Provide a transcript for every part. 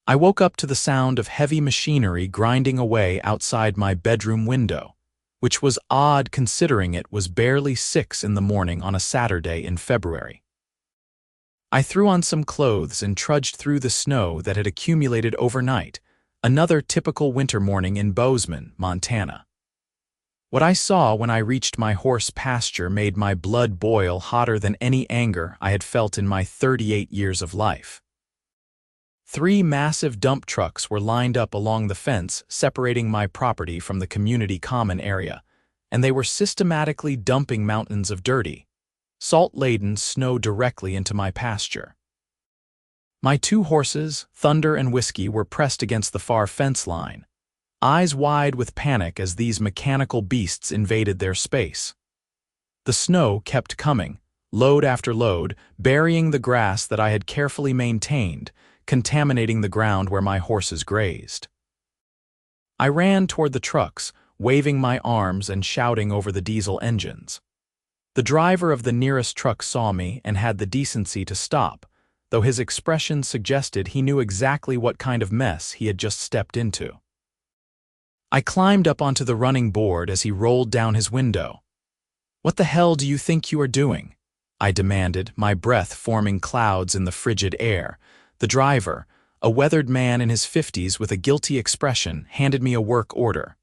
I woke up to the sound of heavy machinery grinding away outside my bedroom window, which was odd considering it was barely 6 in the morning on a Saturday in February. I threw on some clothes and trudged through the snow that had accumulated overnight, another typical winter morning in Bozeman, Montana. What I saw when I reached my horse pasture made my blood boil hotter than any anger I had felt in my 38 years of life. 3 massive dump trucks were lined up along the fence separating my property from the community common area, and they were systematically dumping mountains of dirty, salt-laden snow directly into my pasture. My 2 horses, Thunder and Whiskey, were pressed against the far fence line, eyes wide with panic as these mechanical beasts invaded their space. The snow kept coming, load after load, burying the grass that I had carefully maintained, contaminating the ground where my horses grazed. I ran toward the trucks, waving my arms and shouting over the diesel engines. The driver of the nearest truck saw me and had the decency to stop, though his expression suggested he knew exactly what kind of mess he had just stepped into. I climbed up onto the running board as he rolled down his window. "What the hell do you think you are doing?" I demanded, my breath forming clouds in the frigid air. The driver, a weathered man in his 50s with a guilty expression, handed me a work order.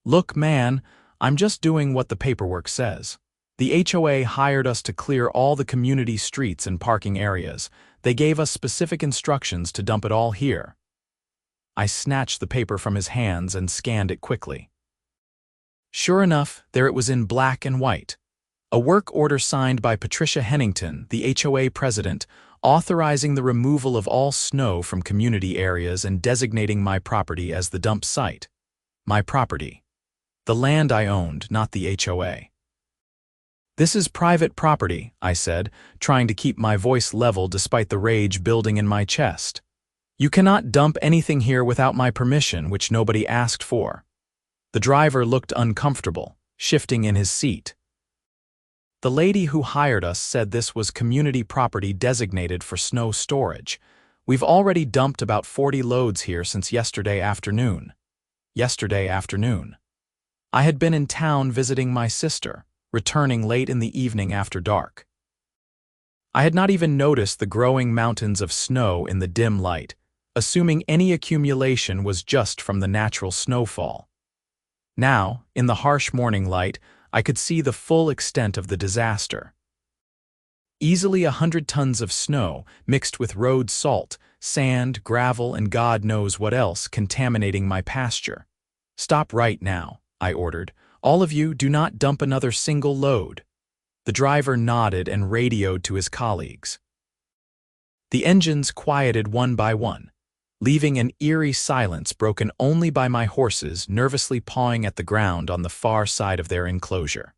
"Look, man, I'm just doing what the paperwork says. The HOA hired us to clear all the community streets and parking areas. They gave us specific instructions to dump it all here." I snatched the paper from his hands and scanned it quickly. Sure enough, there it was in black and white. A work order signed by Patricia Hennington, the HOA president, authorizing the removal of all snow from community areas and designating my property as the dump site. My property. The land I owned, not the HOA. "This is private property," I said, trying to keep my voice level despite the rage building in my chest. "You cannot dump anything here without my permission, which nobody asked for." The driver looked uncomfortable, shifting in his seat. "The lady who hired us said this was community property designated for snow storage. We've already dumped about 40 loads here since yesterday afternoon." Yesterday afternoon. I had been in town visiting my sister, returning late in the evening after dark. I had not even noticed the growing mountains of snow in the dim light, assuming any accumulation was just from the natural snowfall. Now, in the harsh morning light, I could see the full extent of the disaster. Easily 100 tons of snow, mixed with road salt, sand, gravel, and God knows what else, contaminating my pasture. "Stop right now," I ordered. "All of you, do not dump another single load." The driver nodded and radioed to his colleagues. The engines quieted one by one, leaving an eerie silence broken only by my horses nervously pawing at the ground on the far side of their enclosure.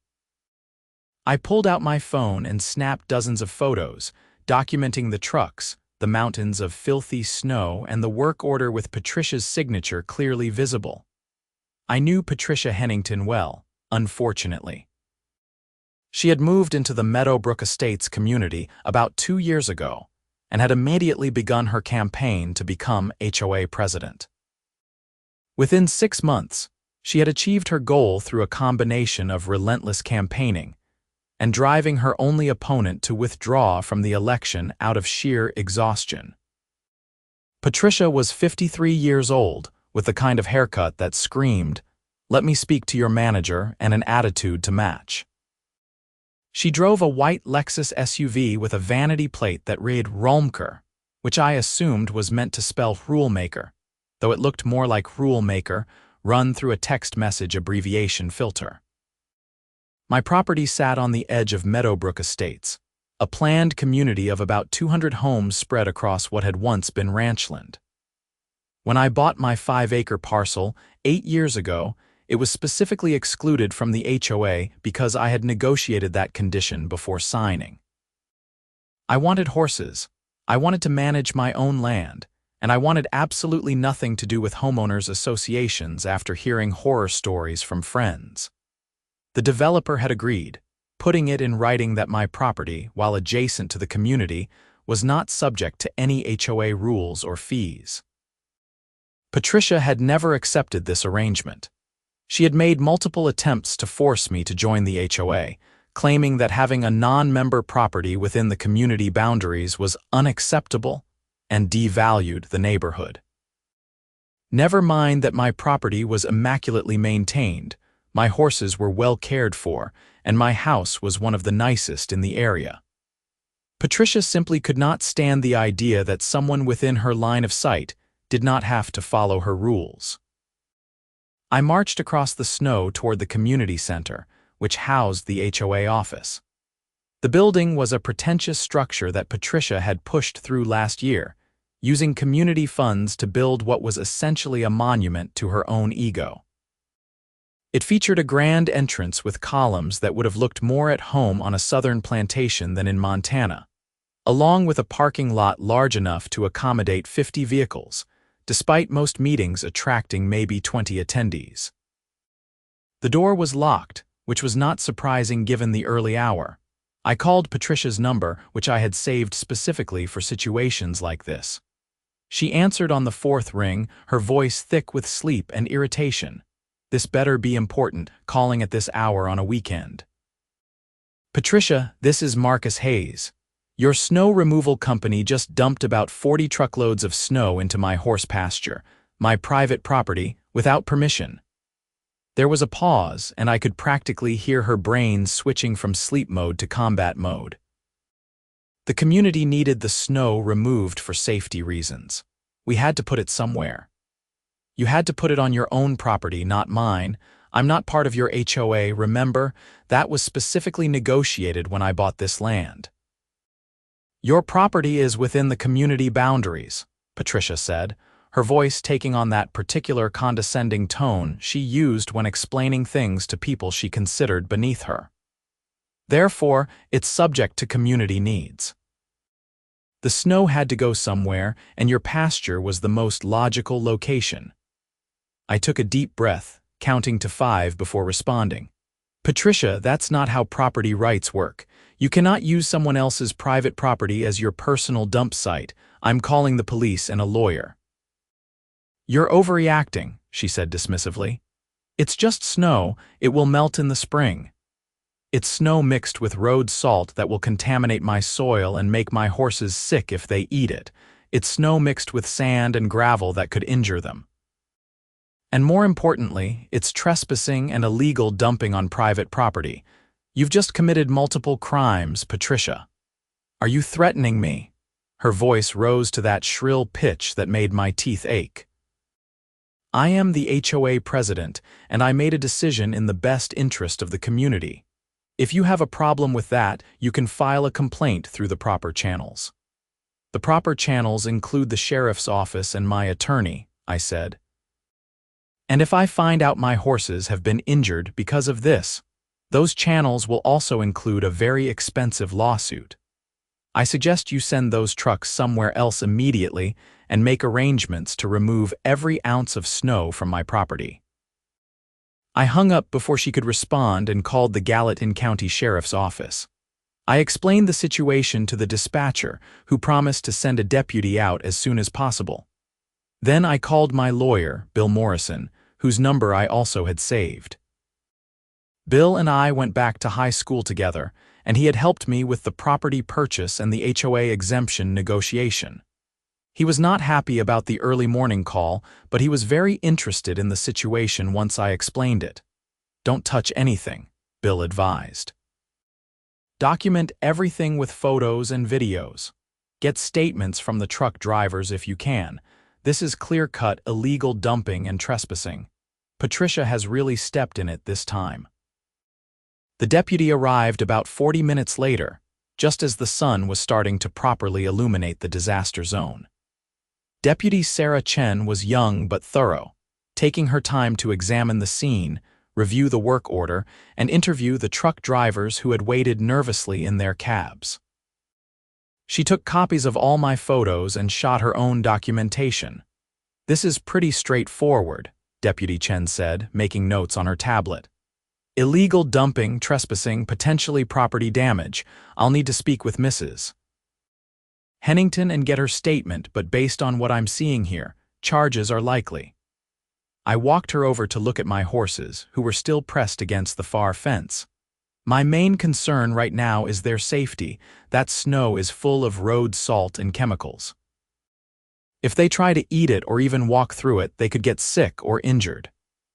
I pulled out my phone and snapped dozens of photos, documenting the trucks, the mountains of filthy snow, and the work order with Patricia's signature clearly visible. I knew Patricia Hennington well, unfortunately. She had moved into the Meadowbrook Estates community about 2 years ago, and had immediately begun her campaign to become HOA president. Within 6 months, she had achieved her goal through a combination of relentless campaigning and driving her only opponent to withdraw from the election out of sheer exhaustion. Patricia was 53 years old, with the kind of haircut that screamed, "Let me speak to your manager," and an attitude to match. She drove a white Lexus SUV with a vanity plate that read Rolmker, which I assumed was meant to spell rulemaker, though it looked more like rulemaker run through a text message abbreviation filter. My property sat on the edge of Meadowbrook Estates, a planned community of about 200 homes spread across what had once been ranchland. When I bought my 5-acre parcel 8 years ago, it was specifically excluded from the HOA because I had negotiated that condition before signing. I wanted horses, I wanted to manage my own land, and I wanted absolutely nothing to do with homeowners associations after hearing horror stories from friends. The developer had agreed, putting it in writing that my property, while adjacent to the community, was not subject to any HOA rules or fees. Patricia had never accepted this arrangement. She had made multiple attempts to force me to join the HOA, claiming that having a non-member property within the community boundaries was unacceptable and devalued the neighborhood. Never mind that my property was immaculately maintained, my horses were well cared for, and my house was one of the nicest in the area. Patricia simply could not stand the idea that someone within her line of sight did not have to follow her rules. I marched across the snow toward the community center, which housed the HOA office. The building was a pretentious structure that Patricia had pushed through last year, using community funds to build what was essentially a monument to her own ego. It featured a grand entrance with columns that would have looked more at home on a southern plantation than in Montana, along with a parking lot large enough to accommodate 50 vehicles, despite most meetings attracting maybe 20 attendees. The door was locked, which was not surprising given the early hour. I called Patricia's number, which I had saved specifically for situations like this. She answered on the fourth ring, her voice thick with sleep and irritation. This better be important, calling at this hour on a weekend. Patricia, this is Marcus Hayes. Your snow removal company just dumped about 40 truckloads of snow into my horse pasture, my private property, without permission. There was a pause, and I could practically hear her brain switching from sleep mode to combat mode. The community needed the snow removed for safety reasons. We had to put it somewhere. You had to put it on your own property, not mine. I'm not part of your HOA, remember? That was specifically negotiated when I bought this land. Your property is within the community boundaries, Patricia said, her voice taking on that particular condescending tone she used when explaining things to people she considered beneath her. Therefore, it's subject to community needs. The snow had to go somewhere, and your pasture was the most logical location. I took a deep breath, counting to 5 before responding. Patricia, that's not how property rights work. You cannot use someone else's private property as your personal dump site. I'm calling the police and a lawyer. You're overreacting, she said dismissively. It's just snow, it will melt in the spring. It's snow mixed with road salt that will contaminate my soil and make my horses sick if they eat it. It's snow mixed with sand and gravel that could injure them. And more importantly, it's trespassing and illegal dumping on private property. You've just committed multiple crimes, Patricia. Are you threatening me? Her voice rose to that shrill pitch that made my teeth ache. I am the HOA president, and I made a decision in the best interest of the community. If you have a problem with that, you can file a complaint through the proper channels. The proper channels include the sheriff's office and my attorney, I said. And if I find out my horses have been injured because of this, those channels will also include a very expensive lawsuit. I suggest you send those trucks somewhere else immediately and make arrangements to remove every ounce of snow from my property. I hung up before she could respond and called the Gallatin County Sheriff's Office. I explained the situation to the dispatcher, who promised to send a deputy out as soon as possible. Then I called my lawyer, Bill Morrison, whose number I also had saved. Bill and I went back to high school together, and he had helped me with the property purchase and the HOA exemption negotiation. He was not happy about the early morning call, but he was very interested in the situation once I explained it. Don't touch anything, Bill advised. Document everything with photos and videos. Get statements from the truck drivers if you can. This is clear-cut illegal dumping and trespassing. Patricia has really stepped in it this time. The deputy arrived about 40 minutes later, just as the sun was starting to properly illuminate the disaster zone. Deputy Sarah Chen was young but thorough, taking her time to examine the scene, review the work order, and interview the truck drivers who had waited nervously in their cabs. She took copies of all my photos and shot her own documentation. This is pretty straightforward, Deputy Chen said, making notes on her tablet. Illegal dumping, trespassing, potentially property damage. I'll need to speak with Mrs. Hennington and get her statement, but based on what I'm seeing here, charges are likely. I walked her over to look at my horses, who were still pressed against the far fence. My main concern right now is their safety. That snow is full of road salt and chemicals. If they try to eat it or even walk through it, they could get sick or injured.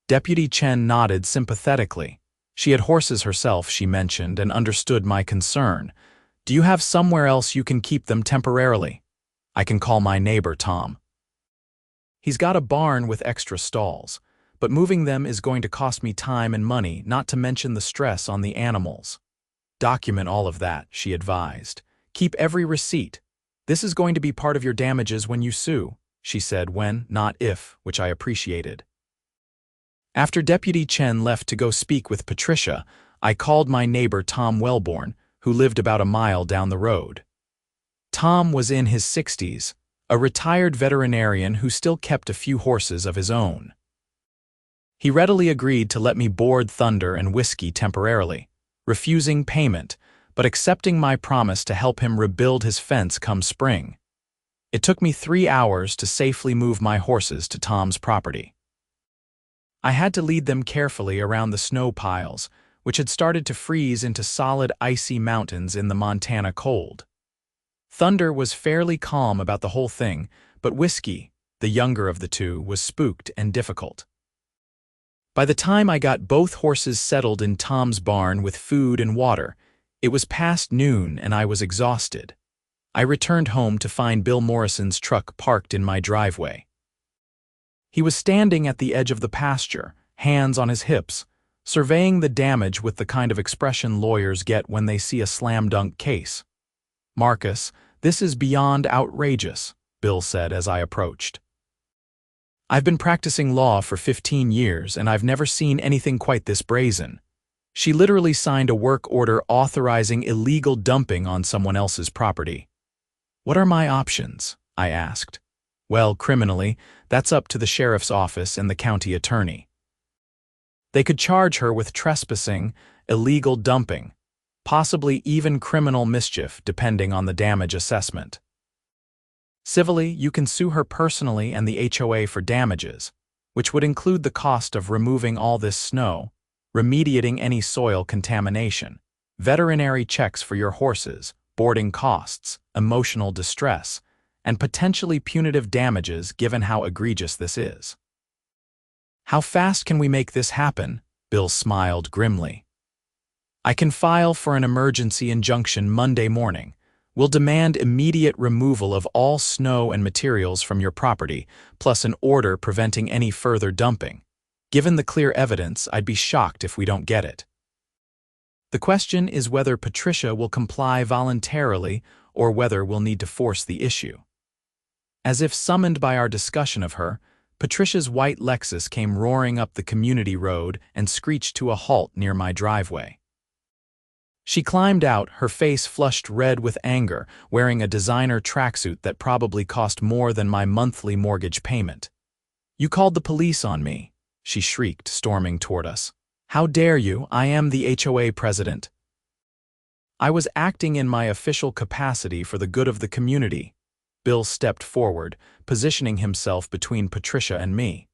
Deputy Chen nodded sympathetically. She had horses herself, she mentioned, and understood my concern. Do you have somewhere else you can keep them temporarily? I can call my neighbor, Tom. He's got a barn with extra stalls, but moving them is going to cost me time and money, not to mention the stress on the animals. Document all of that, she advised. Keep every receipt. This is going to be part of your damages when you sue, she said when, not if, which I appreciated. After Deputy Chen left to go speak with Patricia, I called my neighbor Tom Wellborn, who lived about a mile down the road. Tom was in his 60s, a retired veterinarian who still kept a few horses of his own. He readily agreed to let me board Thunder and Whiskey temporarily, refusing payment, but accepting my promise to help him rebuild his fence come spring. It took me 3 hours to safely move my horses to Tom's property. I had to lead them carefully around the snow piles, which had started to freeze into solid icy mountains in the Montana cold. Thunder was fairly calm about the whole thing, but Whiskey, the younger of the two, was spooked and difficult. By the time I got both horses settled in Tom's barn with food and water, it was past noon and I was exhausted. I returned home to find Bill Morrison's truck parked in my driveway. He was standing at the edge of the pasture, hands on his hips, surveying the damage with the kind of expression lawyers get when they see a slam-dunk case. "Marcus, this is beyond outrageous," Bill said as I approached. "I've been practicing law for 15 years and I've never seen anything quite this brazen. She literally signed a work order authorizing illegal dumping on someone else's property." "What are my options?" I asked. "Well, criminally, that's up to the sheriff's office and the county attorney. They could charge her with trespassing, illegal dumping, possibly even criminal mischief depending on the damage assessment. Civilly, you can sue her personally and the HOA for damages, which would include the cost of removing all this snow, remediating any soil contamination, veterinary checks for your horses, boarding costs, emotional distress, and potentially punitive damages given how egregious this is." "How fast can we make this happen?" Bill smiled grimly. "I can file for an emergency injunction Monday morning. We'll demand immediate removal of all snow and materials from your property, plus an order preventing any further dumping. Given the clear evidence, I'd be shocked if we don't get it. The question is whether Patricia will comply voluntarily or whether we'll need to force the issue." As if summoned by our discussion of her, Patricia's white Lexus came roaring up the community road and screeched to a halt near my driveway. She climbed out, her face flushed red with anger, wearing a designer tracksuit that probably cost more than my monthly mortgage payment. "You called the police on me," she shrieked, storming toward us. "How dare you? I am the HOA president." "I was acting in my official capacity for the good of the community." Bill stepped forward, positioning himself between Patricia and me.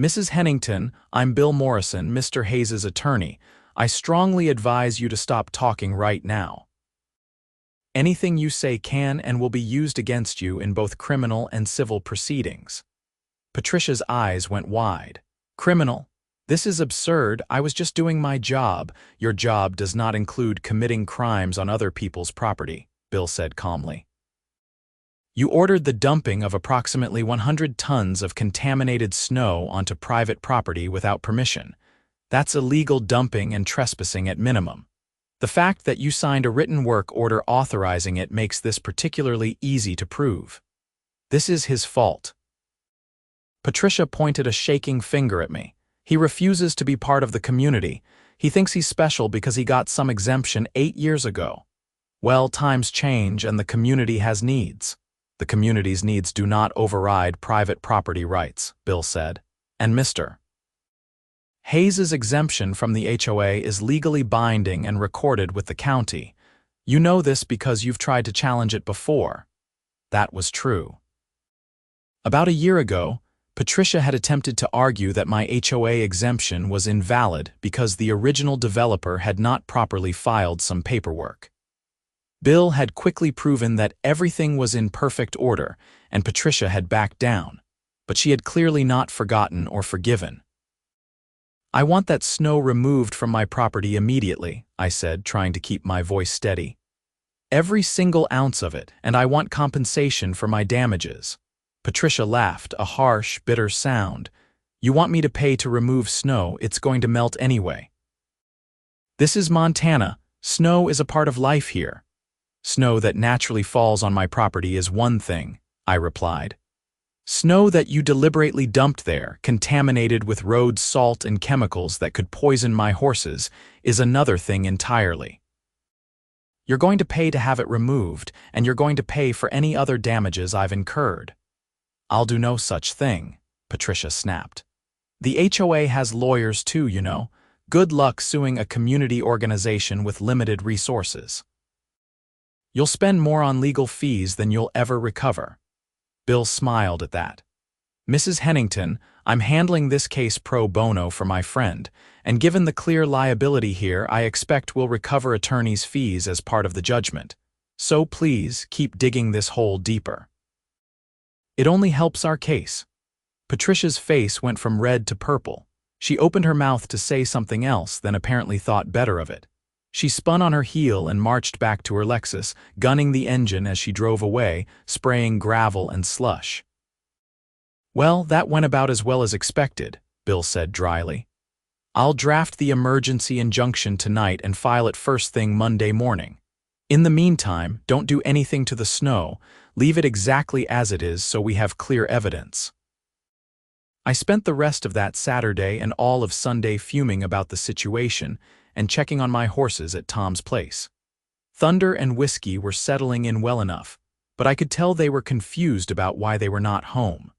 "Mrs. Hennington, I'm Bill Morrison, Mr. Hayes's attorney. I strongly advise you to stop talking right now. Anything you say can and will be used against you in both criminal and civil proceedings." Patricia's eyes went wide. "Criminal? This is absurd. I was just doing my job." "Your job does not include committing crimes on other people's property," Bill said calmly. "You ordered the dumping of approximately 100 tons of contaminated snow onto private property without permission. That's illegal dumping and trespassing at minimum. The fact that you signed a written work order authorizing it makes this particularly easy to prove. This is his fault." Patricia pointed a shaking finger at me. "He refuses to be part of the community. He thinks he's special because he got some exemption 8 years ago. Well, times change and the community has needs. The community's needs do not override private property rights," Bill said. "And Mr. Hayes's exemption from the HOA is legally binding and recorded with the county. You know this because you've tried to challenge it before. That was true. About a year ago, Patricia had attempted to argue that my HOA exemption was invalid because the original developer had not properly filed some paperwork. Bill had quickly proven that everything was in perfect order, and Patricia had backed down, but she had clearly not forgotten or forgiven. I want that snow removed from my property immediately, I said, trying to keep my voice steady. Every single ounce of it, and I want compensation for my damages. Patricia laughed, a harsh, bitter sound. You want me to pay to remove snow? It's going to melt anyway. This is Montana. Snow is a part of life here. Snow that naturally falls on my property is one thing, I replied. Snow that you deliberately dumped there, contaminated with road salt and chemicals that could poison my horses, is another thing entirely. You're going to pay to have it removed, and you're going to pay for any other damages I've incurred. I'll do no such thing, Patricia snapped. The HOA has lawyers too, you know. Good luck suing a community organization with limited resources. You'll spend more on legal fees than you'll ever recover. Bill smiled at that. Mrs. Hennington, I'm handling this case pro bono for my friend, and given the clear liability here, I expect we'll recover attorney's fees as part of the judgment. So please, keep digging this hole deeper. It only helps our case. Patricia's face went from red to purple. She opened her mouth to say something else, then apparently thought better of it. She spun on her heel and marched back to her Lexus, gunning the engine as she drove away, spraying gravel and slush. Well, that went about as well as expected, Bill said dryly. I'll draft the emergency injunction tonight and file it first thing Monday morning. In the meantime, don't do anything to the snow. Leave it exactly as it is so we have clear evidence. I spent the rest of that Saturday and all of Sunday fuming about the situation and checking on my horses at Tom's place. Thunder and Whiskey were settling in well enough, but I could tell they were confused about why they were not home.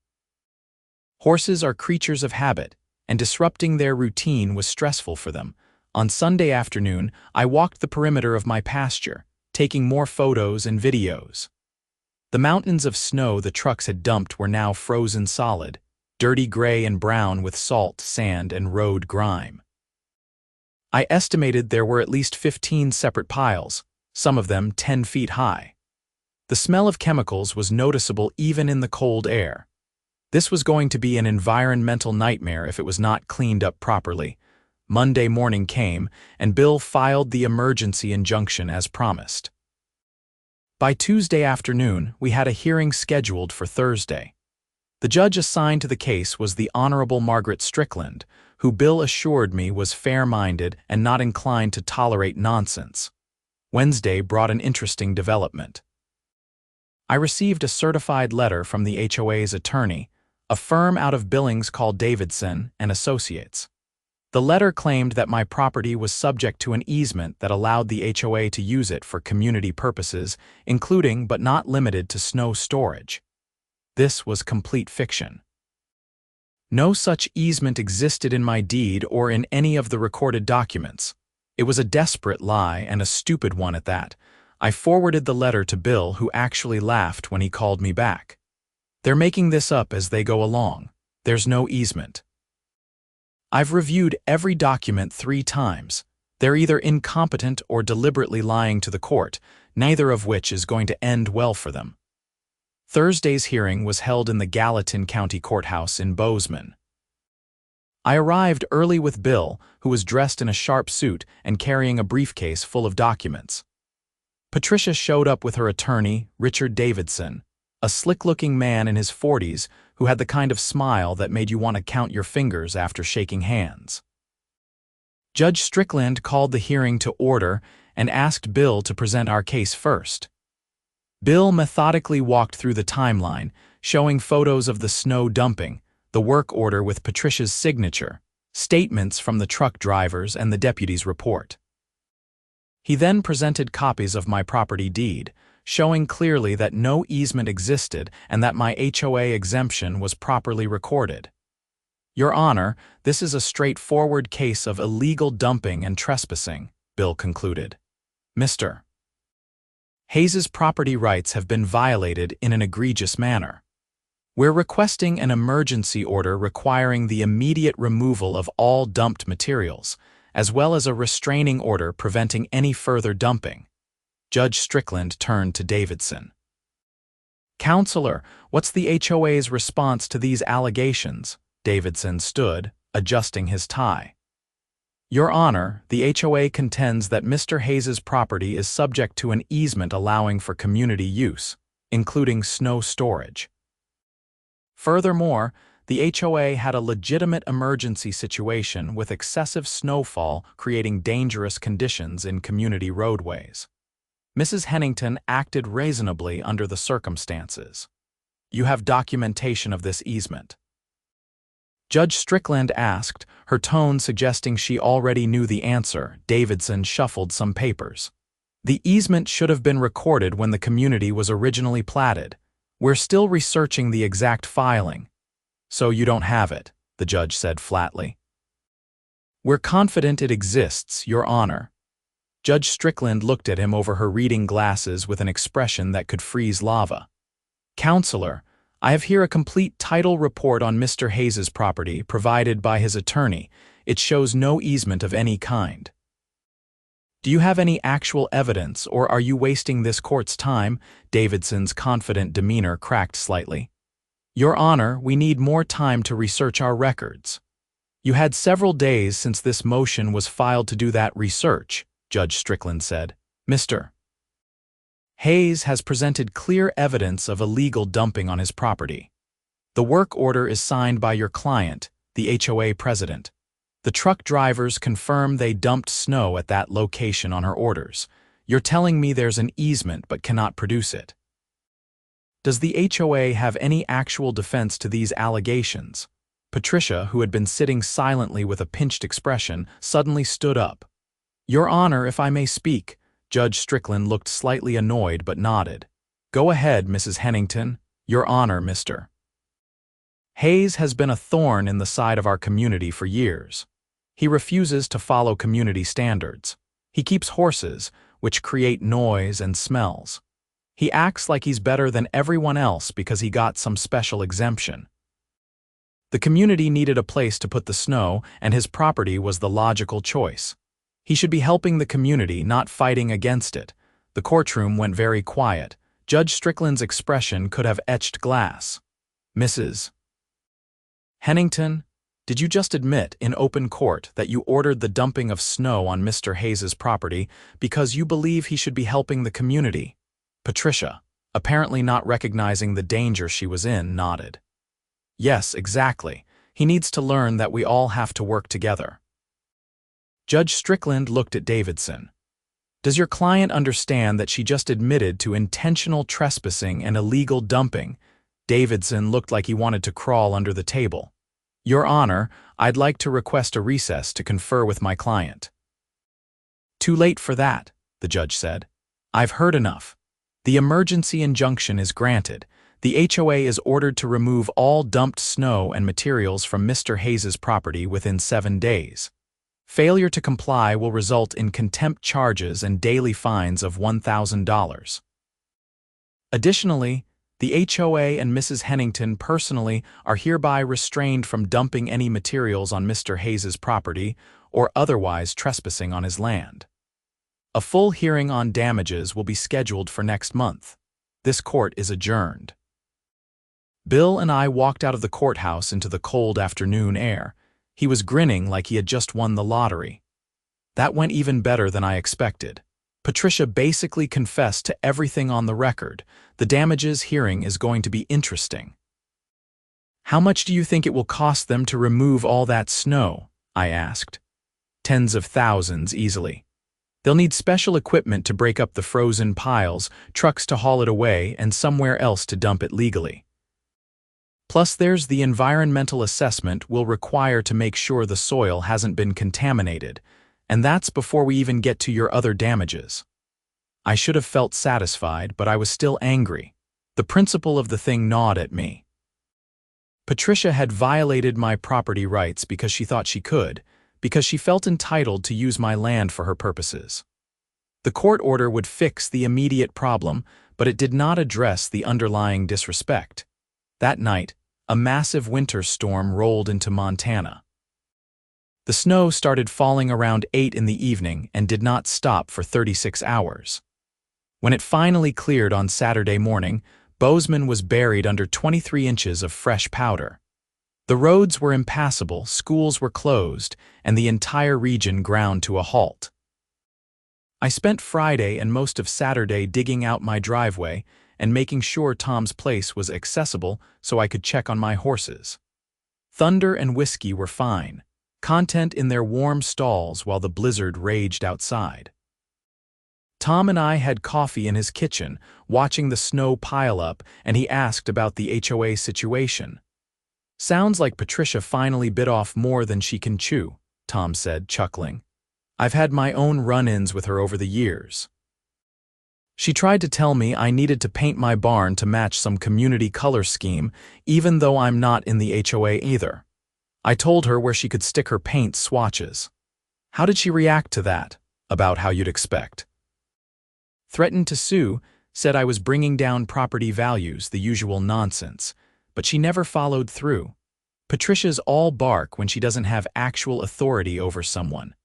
Horses are creatures of habit, and disrupting their routine was stressful for them. On Sunday afternoon, I walked the perimeter of my pasture, taking more photos and videos. The mountains of snow the trucks had dumped were now frozen solid, dirty gray and brown with salt, sand, and road grime. I estimated there were at least 15 separate piles, some of them 10 feet high. The smell of chemicals was noticeable even in the cold air. This was going to be an environmental nightmare if it was not cleaned up properly. Monday morning came, and Bill filed the emergency injunction as promised. By Tuesday afternoon, we had a hearing scheduled for Thursday. The judge assigned to the case was the Honorable Margaret Strickland, who Bill assured me was fair-minded and not inclined to tolerate nonsense. Wednesday brought an interesting development. I received a certified letter from the HOA's attorney, a firm out of Billings called Davidson and Associates. The letter claimed that my property was subject to an easement that allowed the HOA to use it for community purposes, including but not limited to snow storage. This was complete fiction. No such easement existed in my deed or in any of the recorded documents. It was a desperate lie, and a stupid one at that. I forwarded the letter to Bill, who actually laughed when he called me back. They're making this up as they go along. There's no easement. I've reviewed every document 3 times. They're either incompetent or deliberately lying to the court, neither of which is going to end well for them. Thursday's hearing was held in the Gallatin County Courthouse in Bozeman. I arrived early with Bill, who was dressed in a sharp suit and carrying a briefcase full of documents. Patricia showed up with her attorney, Richard Davidson, a slick-looking man in his 40s who had the kind of smile that made you want to count your fingers after shaking hands. Judge Strickland called the hearing to order and asked Bill to present our case first. Bill methodically walked through the timeline, showing photos of the snow dumping, the work order with Patricia's signature, statements from the truck drivers, and the deputy's report. He then presented copies of my property deed, showing clearly that no easement existed and that my HOA exemption was properly recorded. Your Honor, this is a straightforward case of illegal dumping and trespassing, Bill concluded. Mr. Hayes's property rights have been violated in an egregious manner. We're requesting an emergency order requiring the immediate removal of all dumped materials, as well as a restraining order preventing any further dumping. Judge Strickland turned to Davidson. Counselor, what's the HOA's response to these allegations? Davidson stood, adjusting his tie. Your Honor, the HOA contends that Mr. Hayes's property is subject to an easement allowing for community use, including snow storage. Furthermore, the HOA had a legitimate emergency situation with excessive snowfall creating dangerous conditions in community roadways. Mrs. Hennington acted reasonably under the circumstances. You have documentation of this easement. Judge Strickland asked, her tone suggesting she already knew the answer. Davidson shuffled some papers. The easement should have been recorded when the community was originally platted. We're still researching the exact filing. So you don't have it, the judge said flatly. We're confident it exists, Your Honor. Judge Strickland looked at him over her reading glasses with an expression that could freeze lava. Counselor, I have here a complete title report on Mr. Hayes's property provided by his attorney. It shows no easement of any kind. Do you have any actual evidence, or are you wasting this court's time? Davidson's confident demeanor cracked slightly. Your Honor, we need more time to research our records. You had several days since this motion was filed to do that research, Judge Strickland said. Mr. Hayes has presented clear evidence of illegal dumping on his property. The work order is signed by your client, the HOA president. The truck drivers confirm they dumped snow at that location on her orders. You're telling me there's an easement but cannot produce it. Does the HOA have any actual defense to these allegations? Patricia, who had been sitting silently with a pinched expression, suddenly stood up. Your Honor, if I may speak. Judge Strickland looked slightly annoyed but nodded. Go ahead, Mrs. Hennington. Your Honor, Mr. Hayes has been a thorn in the side of our community for years. He refuses to follow community standards. He keeps horses, which create noise and smells. He acts like he's better than everyone else because he got some special exemption. The community needed a place to put the snow, and his property was the logical choice. He should be helping the community, not fighting against it. The courtroom went very quiet. Judge Strickland's expression could have etched glass. Mrs. Hennington, did you just admit in open court that you ordered the dumping of snow on Mr. Hayes's property because you believe he should be helping the community? Patricia, apparently not recognizing the danger she was in, nodded. Yes, exactly. He needs to learn that we all have to work together. Judge Strickland looked at Davidson. Does your client understand that she just admitted to intentional trespassing and illegal dumping? Davidson looked like he wanted to crawl under the table. Your Honor, I'd like to request a recess to confer with my client. Too late for that, the judge said. I've heard enough. The emergency injunction is granted. The HOA is ordered to remove all dumped snow and materials from Mr. Hayes's property within 7 days. Failure to comply will result in contempt charges and daily fines of $1,000. Additionally, the HOA and Mrs. Hennington personally are hereby restrained from dumping any materials on Mr. Hayes's property or otherwise trespassing on his land. A full hearing on damages will be scheduled for next month. This court is adjourned. Bill and I walked out of the courthouse into the cold afternoon air. He was grinning like he had just won the lottery. That went even better than I expected. Patricia basically confessed to everything on the record. The damages hearing is going to be interesting. How much do you think it will cost them to remove all that snow? I asked. Tens of thousands, easily. They'll need special equipment to break up the frozen piles, trucks to haul it away, and somewhere else to dump it legally. Plus, there's the environmental assessment we'll require to make sure the soil hasn't been contaminated, and that's before we even get to your other damages. I should have felt satisfied, but I was still angry. The principle of the thing gnawed at me. Patricia had violated my property rights because she thought she could, because she felt entitled to use my land for her purposes. The court order would fix the immediate problem, but it did not address the underlying disrespect. That night, a massive winter storm rolled into Montana. The snow started falling around 8 in the evening and did not stop for 36 hours. When it finally cleared on Saturday morning, Bozeman was buried under 23 inches of fresh powder. The roads were impassable, schools were closed, and the entire region ground to a halt. I spent Friday and most of Saturday digging out my driveway and making sure Tom's place was accessible so I could check on my horses. Thunder and Whiskey were fine, content in their warm stalls while the blizzard raged outside. Tom and I had coffee in his kitchen, watching the snow pile up, and he asked about the HOA situation. "Sounds like Patricia finally bit off more than she can chew," Tom said, chuckling. "I've had my own run-ins with her over the years. She tried to tell me I needed to paint my barn to match some community color scheme, even though I'm not in the HOA either. I told her where she could stick her paint swatches. How did she react to that? About how you'd expect. Threatened to sue, said I was bringing down property values, the usual nonsense, but she never followed through. Patricia's all bark when she doesn't have actual authority over someone.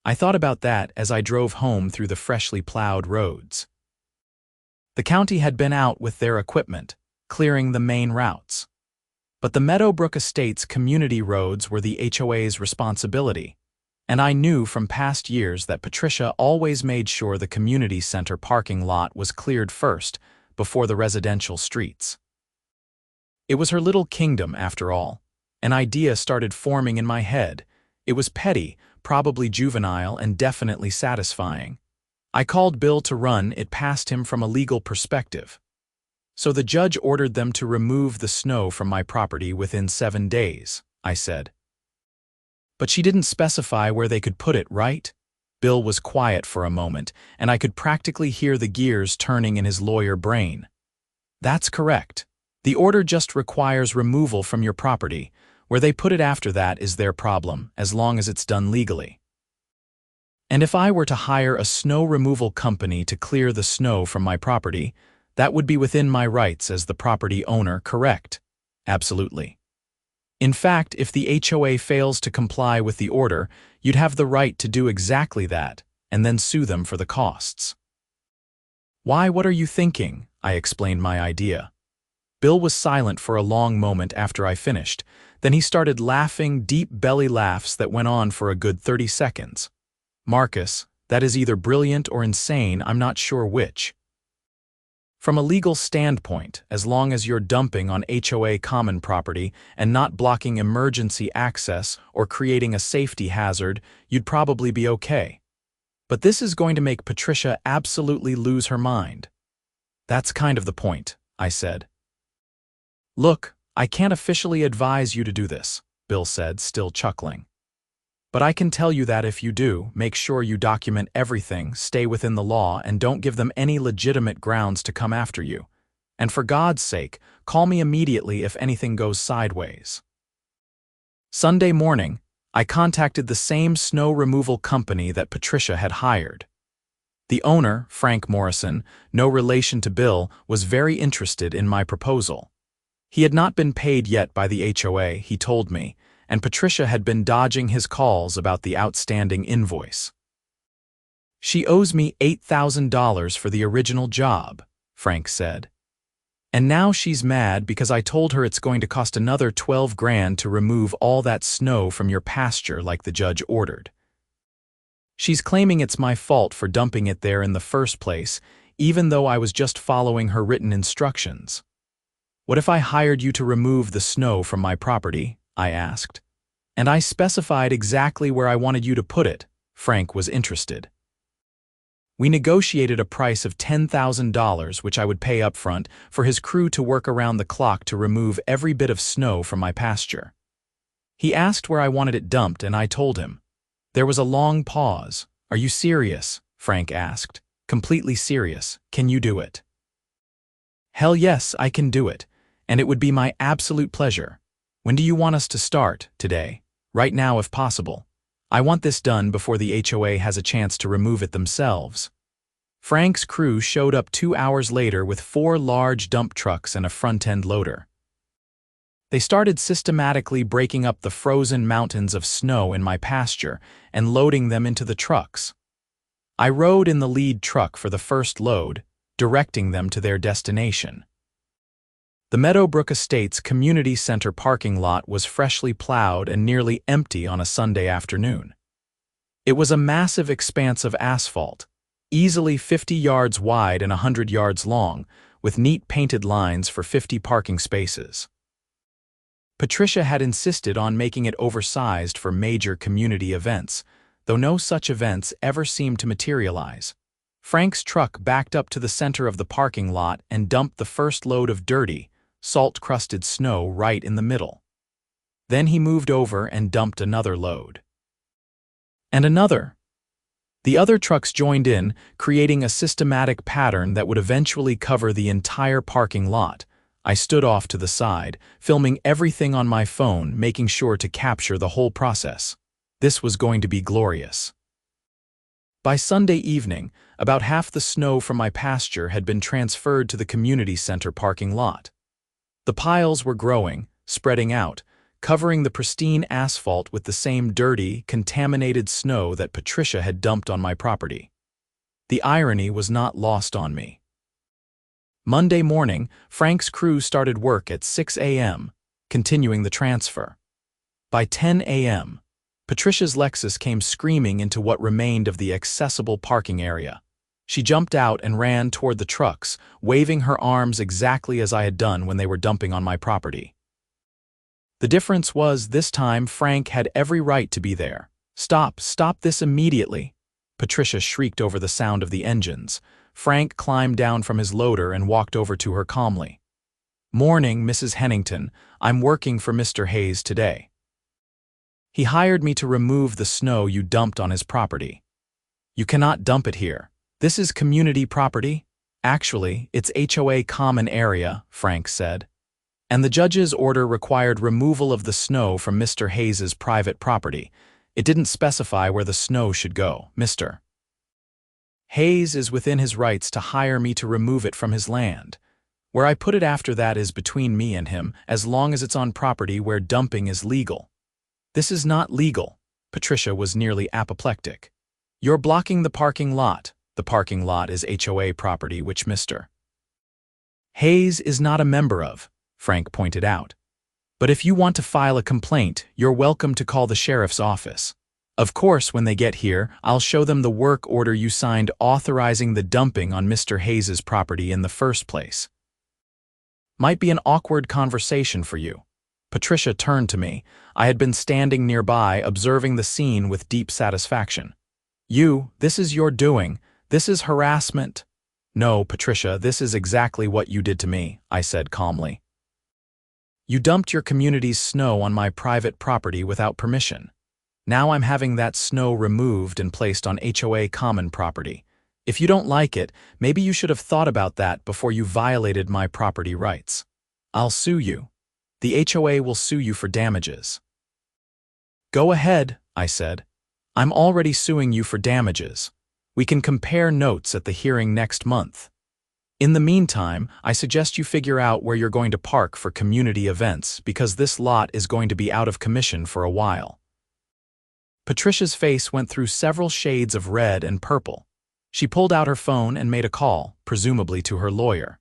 I thought about that as I drove home through the freshly plowed roads. The county had been out with their equipment, clearing the main routes. But the Meadowbrook Estates community roads were the HOA's responsibility, and I knew from past years that Patricia always made sure the community center parking lot was cleared first, before the residential streets. It was her little kingdom, after all. An idea started forming in my head. It was petty, probably juvenile, and definitely satisfying. I called Bill to run it past him from a legal perspective. "So the judge ordered them to remove the snow from my property within 7 days," I said. "But she didn't specify where they could put it, right?" Bill was quiet for a moment, and I could practically hear the gears turning in his lawyer brain. "That's correct. The order just requires removal from your property. Where they put it after that is their problem, as long as it's done legally." "And if I were to hire a snow removal company to clear the snow from my property, that would be within my rights as the property owner, correct?" "Absolutely. In fact, if the HOA fails to comply with the order, you'd have the right to do exactly that, and then sue them for the costs." "Why, what are you thinking?" I explained my idea. Bill was silent for a long moment after I finished. Then he started laughing, deep belly laughs that went on for a good 30 seconds. "Marcus, that is either brilliant or insane, I'm not sure which. From a legal standpoint, as long as you're dumping on HOA common property and not blocking emergency access or creating a safety hazard, you'd probably be okay. But this is going to make Patricia absolutely lose her mind." "That's kind of the point," I said. "Look, I can't officially advise you to do this," Bill said, still chuckling. "But I can tell you that if you do, make sure you document everything, stay within the law, and don't give them any legitimate grounds to come after you. And for God's sake, call me immediately if anything goes sideways." Sunday morning, I contacted the same snow removal company that Patricia had hired. The owner, Frank Morrison, no relation to Bill, was very interested in my proposal. He had not been paid yet by the HOA, he told me, and Patricia had been dodging his calls about the outstanding invoice. "She owes me $8,000 for the original job," Frank said. "And now she's mad because I told her it's going to cost another 12 grand to remove all that snow from your pasture like the judge ordered. She's claiming it's my fault for dumping it there in the first place, even though I was just following her written instructions." "What if I hired you to remove the snow from my property?" I asked. "And I specified exactly where I wanted you to put it." Frank was interested. We negotiated a price of $10,000, which I would pay up front, for his crew to work around the clock to remove every bit of snow from my pasture. He asked where I wanted it dumped, and I told him. There was a long pause. "Are you serious?" Frank asked. "Completely serious. Can you do it?" "Hell yes, I can do it, and it would be my absolute pleasure. When do you want us to start? Today? Right now if possible. I want this done before the HOA has a chance to remove it themselves." Frank's crew showed up 2 hours later with 4 large dump trucks and a front-end loader. They started systematically breaking up the frozen mountains of snow in my pasture and loading them into the trucks. I rode in the lead truck for the first load, directing them to their destination. The Meadowbrook Estates Community Center parking lot was freshly plowed and nearly empty on a Sunday afternoon. It was a massive expanse of asphalt, easily 50 yards wide and 100 yards long, with neat painted lines for 50 parking spaces. Patricia had insisted on making it oversized for major community events, though no such events ever seemed to materialize. Frank's truck backed up to the center of the parking lot and dumped the first load of dirty, salt-crusted snow right in the middle. Then he moved over and dumped another load. And another. The other trucks joined in, creating a systematic pattern that would eventually cover the entire parking lot. I stood off to the side, filming everything on my phone, making sure to capture the whole process. This was going to be glorious. By Sunday evening, about half the snow from my pasture had been transferred to the community center parking lot. The piles were growing, spreading out, covering the pristine asphalt with the same dirty, contaminated snow that Patricia had dumped on my property. The irony was not lost on me. Monday morning, Frank's crew started work at 6 a.m., continuing the transfer. By 10 a.m., Patricia's Lexus came screaming into what remained of the accessible parking area. She jumped out and ran toward the trucks, waving her arms exactly as I had done when they were dumping on my property. The difference was, this time Frank had every right to be there. "Stop this immediately!" Patricia shrieked over the sound of the engines. Frank climbed down from his loader and walked over to her calmly. "Morning, Mrs. Hennington. I'm working for Mr. Hayes today. He hired me to remove the snow you dumped on his property." "You cannot dump it here. This is community property." "Actually, it's HOA common area," Frank said. "And the judge's order required removal of the snow from Mr. Hayes's private property. It didn't specify where the snow should go. Mr. Hayes is within his rights to hire me to remove it from his land. Where I put it after that is between me and him, as long as it's on property where dumping is legal." "This is not legal." Patricia was nearly apoplectic. "You're blocking the parking lot. The parking lot is HOA property which Mr. Hayes is not a member of," Frank pointed out. "But if you want to file a complaint, you're welcome to call the sheriff's office. Of course, when they get here, I'll show them the work order you signed authorizing the dumping on Mr. Hayes's property in the first place." "Might be an awkward conversation for you." Patricia turned to me. I had been standing nearby, observing the scene with deep satisfaction. This is your doing. This is harassment." "No, Patricia, this is exactly what you did to me," I said calmly. "You dumped your community's snow on my private property without permission. Now I'm having that snow removed and placed on HOA common property. If you don't like it, maybe you should have thought about that before you violated my property rights. I'll sue you. The HOA will sue you for damages." "Go ahead," I said. "I'm already suing you for damages. We can compare notes at the hearing next month. In the meantime, I suggest you figure out where you're going to park for community events, because this lot is going to be out of commission for a while." Patricia's face went through several shades of red and purple. She pulled out her phone and made a call, presumably to her lawyer.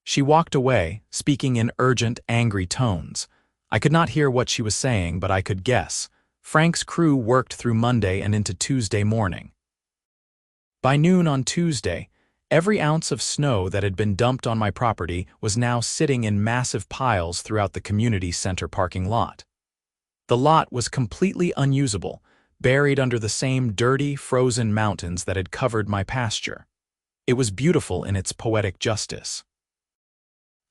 She walked away, speaking in urgent, angry tones. I could not hear what she was saying, but I could guess. Frank's crew worked through Monday and into Tuesday morning. By noon on Tuesday, every ounce of snow that had been dumped on my property was now sitting in massive piles throughout the community center parking lot. The lot was completely unusable, buried under the same dirty, frozen mountains that had covered my pasture. It was beautiful in its poetic justice.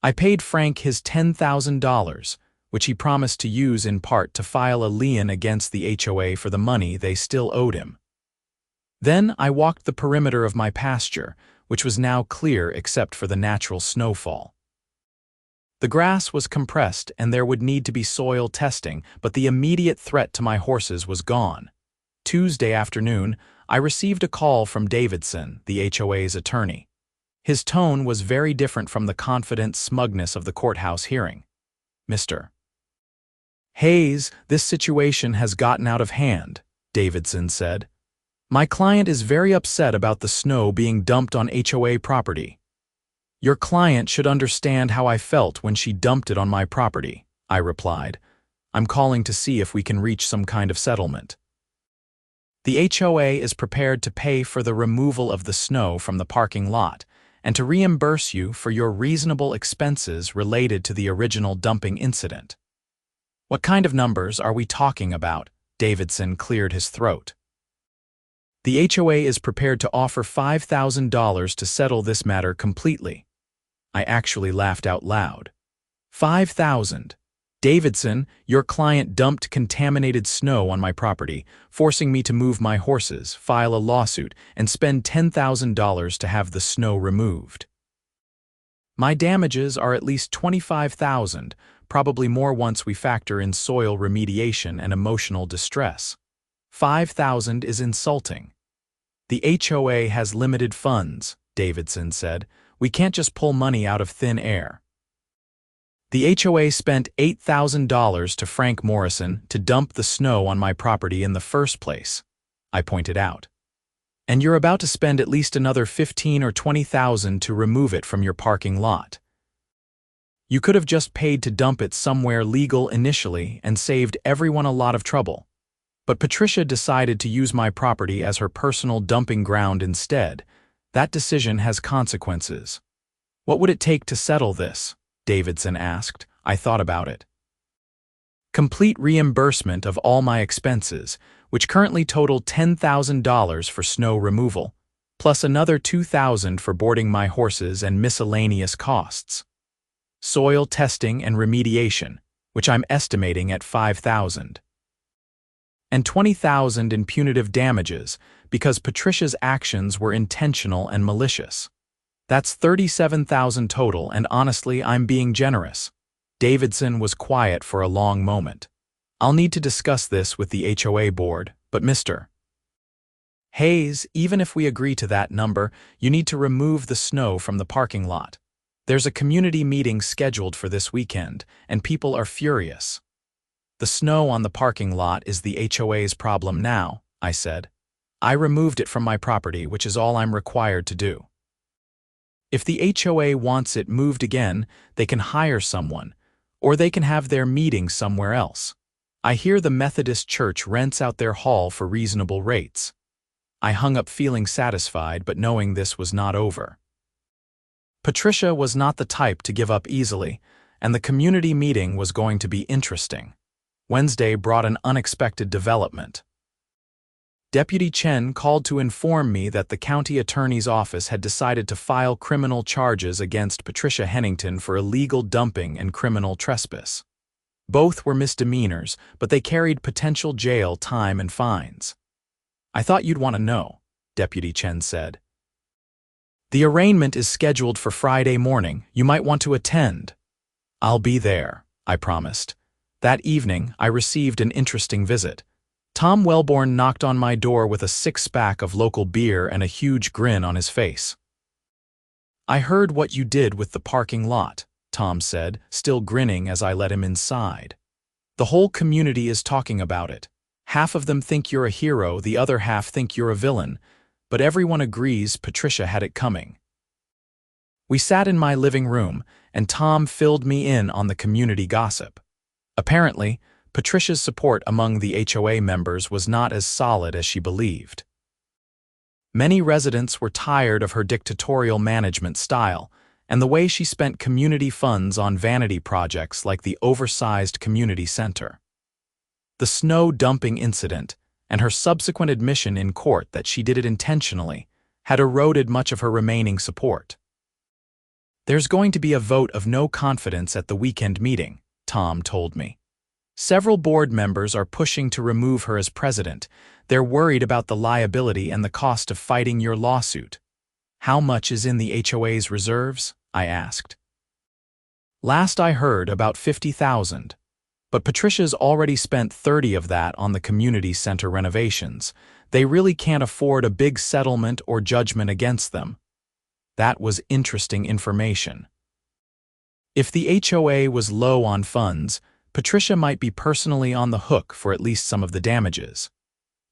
I paid Frank his $10,000, which he promised to use in part to file a lien against the HOA for the money they still owed him. Then I walked the perimeter of my pasture, which was now clear except for the natural snowfall. The grass was compressed and there would need to be soil testing, but the immediate threat to my horses was gone. Tuesday afternoon, I received a call from Davidson, the HOA's attorney. His tone was very different from the confident smugness of the courthouse hearing. "Mr. Hayes, this situation has gotten out of hand," Davidson said. "My client is very upset about the snow being dumped on HOA property." "Your client should understand how I felt when she dumped it on my property," I replied. "I'm calling to see if we can reach some kind of settlement." The HOA is prepared to pay for the removal of the snow from the parking lot and to reimburse you for your reasonable expenses related to the original dumping incident. "What kind of numbers are we talking about?" Davidson cleared his throat. "The HOA is prepared to offer $5,000 to settle this matter completely." I actually laughed out loud. "5,000? Davidson, your client dumped contaminated snow on my property, forcing me to move my horses, file a lawsuit, and spend $10,000 to have the snow removed. My damages are at least $25,000, probably more once we factor in soil remediation and emotional distress. $5,000 is insulting." "The HOA has limited funds," Davidson said. "We can't just pull money out of thin air." "The HOA spent $8,000 to Frank Morrison to dump the snow on my property in the first place," I pointed out. "And you're about to spend at least another $15,000 or $20,000 to remove it from your parking lot. You could have just paid to dump it somewhere legal initially and saved everyone a lot of trouble. But Patricia decided to use my property as her personal dumping ground instead. That decision has consequences." "What would it take to settle this?" Davidson asked. I thought about it. "Complete reimbursement of all my expenses, which currently total $10,000 for snow removal, plus another $2,000 for boarding my horses and miscellaneous costs. Soil testing and remediation, which I'm estimating at $5,000. And $20,000 in punitive damages because Patricia's actions were intentional and malicious. That's $37,000 total, and honestly, I'm being generous." Davidson was quiet for a long moment. "I'll need to discuss this with the HOA board, but Mr. Hayes, even if we agree to that number, you need to remove the snow from the parking lot. There's a community meeting scheduled for this weekend, and people are furious." "The snow on the parking lot is the HOA's problem now," I said. "I removed it from my property, which is all I'm required to do. If the HOA wants it moved again, they can hire someone, or they can have their meeting somewhere else. I hear the Methodist Church rents out their hall for reasonable rates." I hung up feeling satisfied, but knowing this was not over. Patricia was not the type to give up easily, and the community meeting was going to be interesting. Wednesday brought an unexpected development. Deputy Chen called to inform me that the county attorney's office had decided to file criminal charges against Patricia Hennington for illegal dumping and criminal trespass. Both were misdemeanors, but they carried potential jail time and fines. "I thought you'd want to know," Deputy Chen said. "The arraignment is scheduled for Friday morning. You might want to attend." "I'll be there," I promised. That evening, I received an interesting visit. Tom Wellborn knocked on my door with a six-pack of local beer and a huge grin on his face. "I heard what you did with the parking lot," Tom said, still grinning as I let him inside. "The whole community is talking about it. Half of them think you're a hero, the other half think you're a villain, but everyone agrees Patricia had it coming." We sat in my living room, and Tom filled me in on the community gossip. Apparently, Patricia's support among the HOA members was not as solid as she believed. Many residents were tired of her dictatorial management style and the way she spent community funds on vanity projects like the oversized community center. The snow dumping incident and her subsequent admission in court that she did it intentionally had eroded much of her remaining support. "There's going to be a vote of no confidence at the weekend meeting," Tom told me. "Several board members are pushing to remove her as president. They're worried about the liability and the cost of fighting your lawsuit." "How much is in the HOA's reserves?" I asked. "Last I heard, about $50,000. But Patricia's already spent 30 of that on the community center renovations. They really can't afford a big settlement or judgment against them. That was interesting information. If the HOA was low on funds, Patricia might be personally on the hook for at least some of the damages.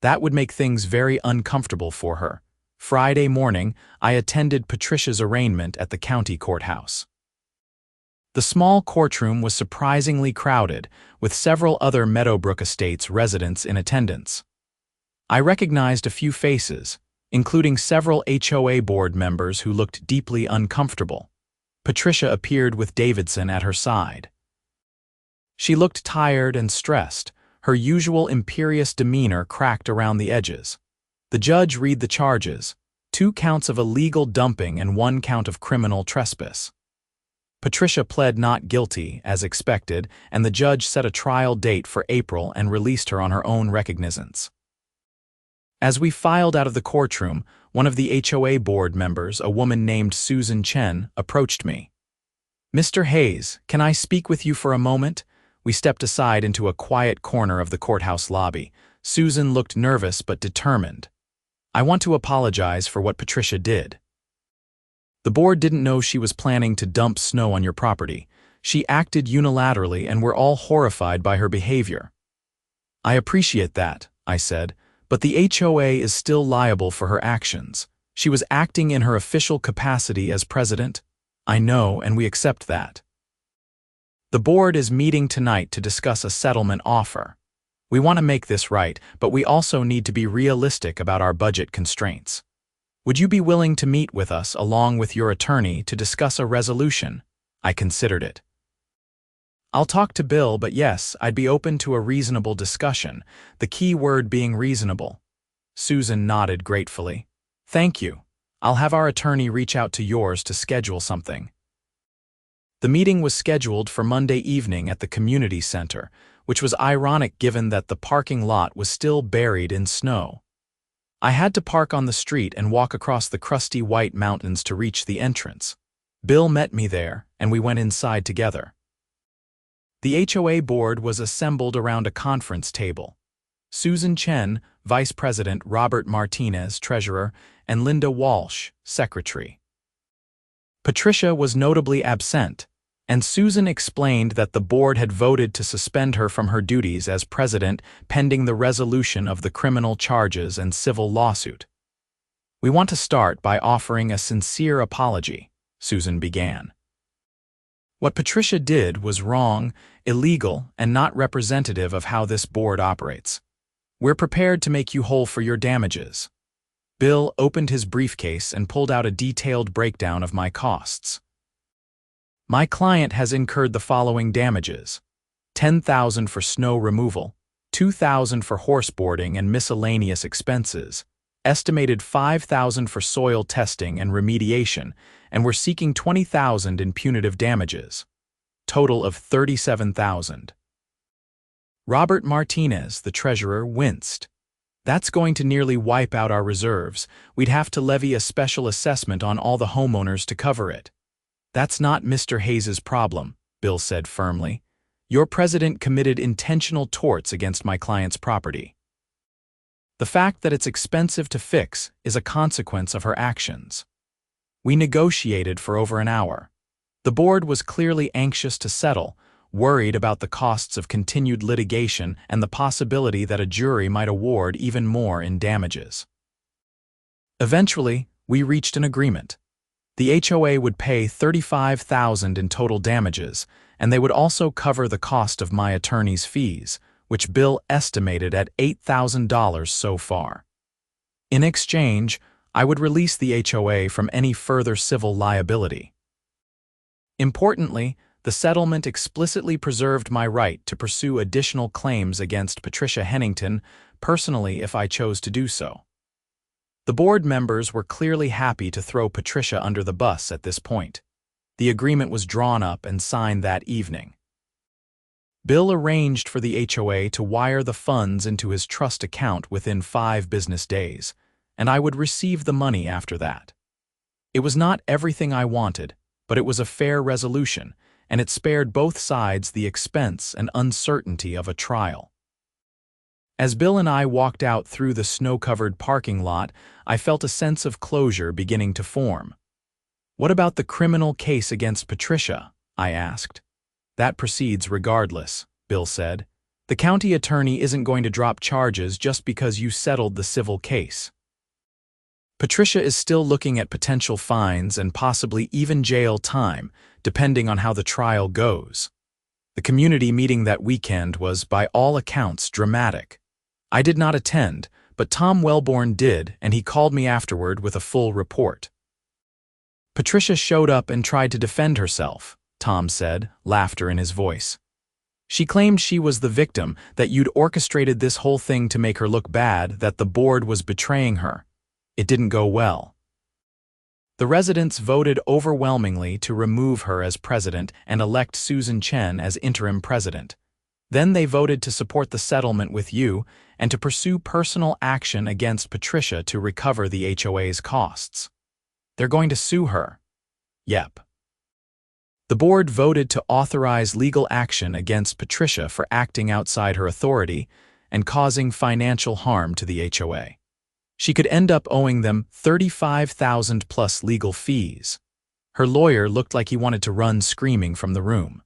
That would make things very uncomfortable for her. Friday morning, I attended Patricia's arraignment at the county courthouse. The small courtroom was surprisingly crowded, with several other Meadowbrook Estates residents in attendance. I recognized a few faces, including several HOA board members who looked deeply uncomfortable. Patricia appeared with Davidson at her side. She looked tired and stressed, her usual imperious demeanor cracked around the edges. The judge read the charges, 2 counts of illegal dumping and 1 count of criminal trespass. Patricia pled not guilty, as expected, and the judge set a trial date for April and released her on her own recognizance. As we filed out of the courtroom, one of the HOA board members, a woman named Susan Chen, approached me. "Mr. Hayes, can I speak with you for a moment?" We stepped aside into a quiet corner of the courthouse lobby. Susan looked nervous but determined. "I want to apologize for what Patricia did. The board didn't know she was planning to dump snow on your property. She acted unilaterally and we're all horrified by her behavior." "I appreciate that," I said, "but the HOA is still liable for her actions. She was acting in her official capacity as president." "I know, and we accept that." "The board is meeting tonight to discuss a settlement offer. We want to make this right, but we also need to be realistic about our budget constraints. Would you be willing to meet with us along with your attorney to discuss a resolution?" I considered it. "I'll talk to Bill, but yes, I'd be open to a reasonable discussion, the key word being reasonable." Susan nodded gratefully. "Thank you. I'll have our attorney reach out to yours to schedule something." The meeting was scheduled for Monday evening at the community center, which was ironic given that the parking lot was still buried in snow. I had to park on the street and walk across the crusty white mountains to reach the entrance. Bill met me there, and we went inside together. The HOA board was assembled around a conference table. Susan Chen, Vice President, Robert Martinez, Treasurer, and Linda Walsh, Secretary. Patricia was notably absent, and Susan explained that the board had voted to suspend her from her duties as president pending the resolution of the criminal charges and civil lawsuit. "We want to start by offering a sincere apology," Susan began. "What Patricia did was wrong, illegal, and not representative of how this board operates. We're prepared to make you whole for your damages." Bill opened his briefcase and pulled out a detailed breakdown of my costs. "My client has incurred the following damages: $10,000 for snow removal, $2,000 for horseboarding and miscellaneous expenses, estimated $5,000 for soil testing and remediation, and we're seeking $20,000 in punitive damages. Total of $37,000. Robert Martinez, the treasurer, winced. "That's going to nearly wipe out our reserves. We'd have to levy a special assessment on all the homeowners to cover it." "That's not Mr. Hayes's problem," Bill said firmly. "Your president committed intentional torts against my client's property. The fact that it's expensive to fix is a consequence of her actions." We negotiated for over an hour. The board was clearly anxious to settle, worried about the costs of continued litigation and the possibility that a jury might award even more in damages. Eventually, we reached an agreement. The HOA would pay $35,000 in total damages, and they would also cover the cost of my attorney's fees, which Bill estimated at $8,000 so far. In exchange, I would release the HOA from any further civil liability. Importantly, the settlement explicitly preserved my right to pursue additional claims against Patricia Hennington personally if I chose to do so. The board members were clearly happy to throw Patricia under the bus at this point. The agreement was drawn up and signed that evening. Bill arranged for the HOA to wire the funds into his trust account within 5 business days, and I would receive the money after that. It was not everything I wanted, but it was a fair resolution, and it spared both sides the expense and uncertainty of a trial. As Bill and I walked out through the snow-covered parking lot, I felt a sense of closure beginning to form. "What about the criminal case against Patricia?" I asked. "That proceeds regardless," Bill said. "The county attorney isn't going to drop charges just because you settled the civil case. Patricia is still looking at potential fines and possibly even jail time, depending on how the trial goes." The community meeting that weekend was, by all accounts, dramatic. I did not attend, but Tom Wellborn did, and he called me afterward with a full report. "Patricia showed up and tried to defend herself," Tom said, laughter in his voice. "She claimed she was the victim, that you'd orchestrated this whole thing to make her look bad, that the board was betraying her. It didn't go well. The residents voted overwhelmingly to remove her as president and elect Susan Chen as interim president. Then they voted to support the settlement with you and to pursue personal action against Patricia to recover the HOA's costs. They're going to sue her." "Yep." The board voted to authorize legal action against Patricia for acting outside her authority and causing financial harm to the HOA. She could end up owing them $35,000 plus legal fees. Her lawyer looked like he wanted to run screaming from the room.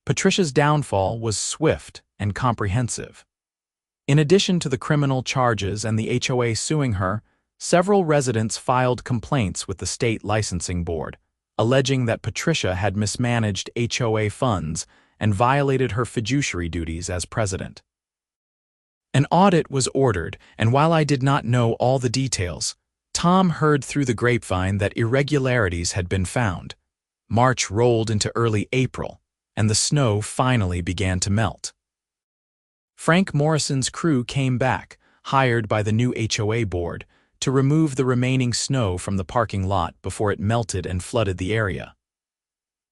Patricia's downfall was swift and comprehensive. In addition to the criminal charges and the HOA suing her, several residents filed complaints with the state licensing board, alleging that Patricia had mismanaged HOA funds and violated her fiduciary duties as president. An audit was ordered, and while I did not know all the details, Tom heard through the grapevine that irregularities had been found. March rolled into early April, and the snow finally began to melt. Frank Morrison's crew came back, hired by the new HOA board, to remove the remaining snow from the parking lot before it melted and flooded the area.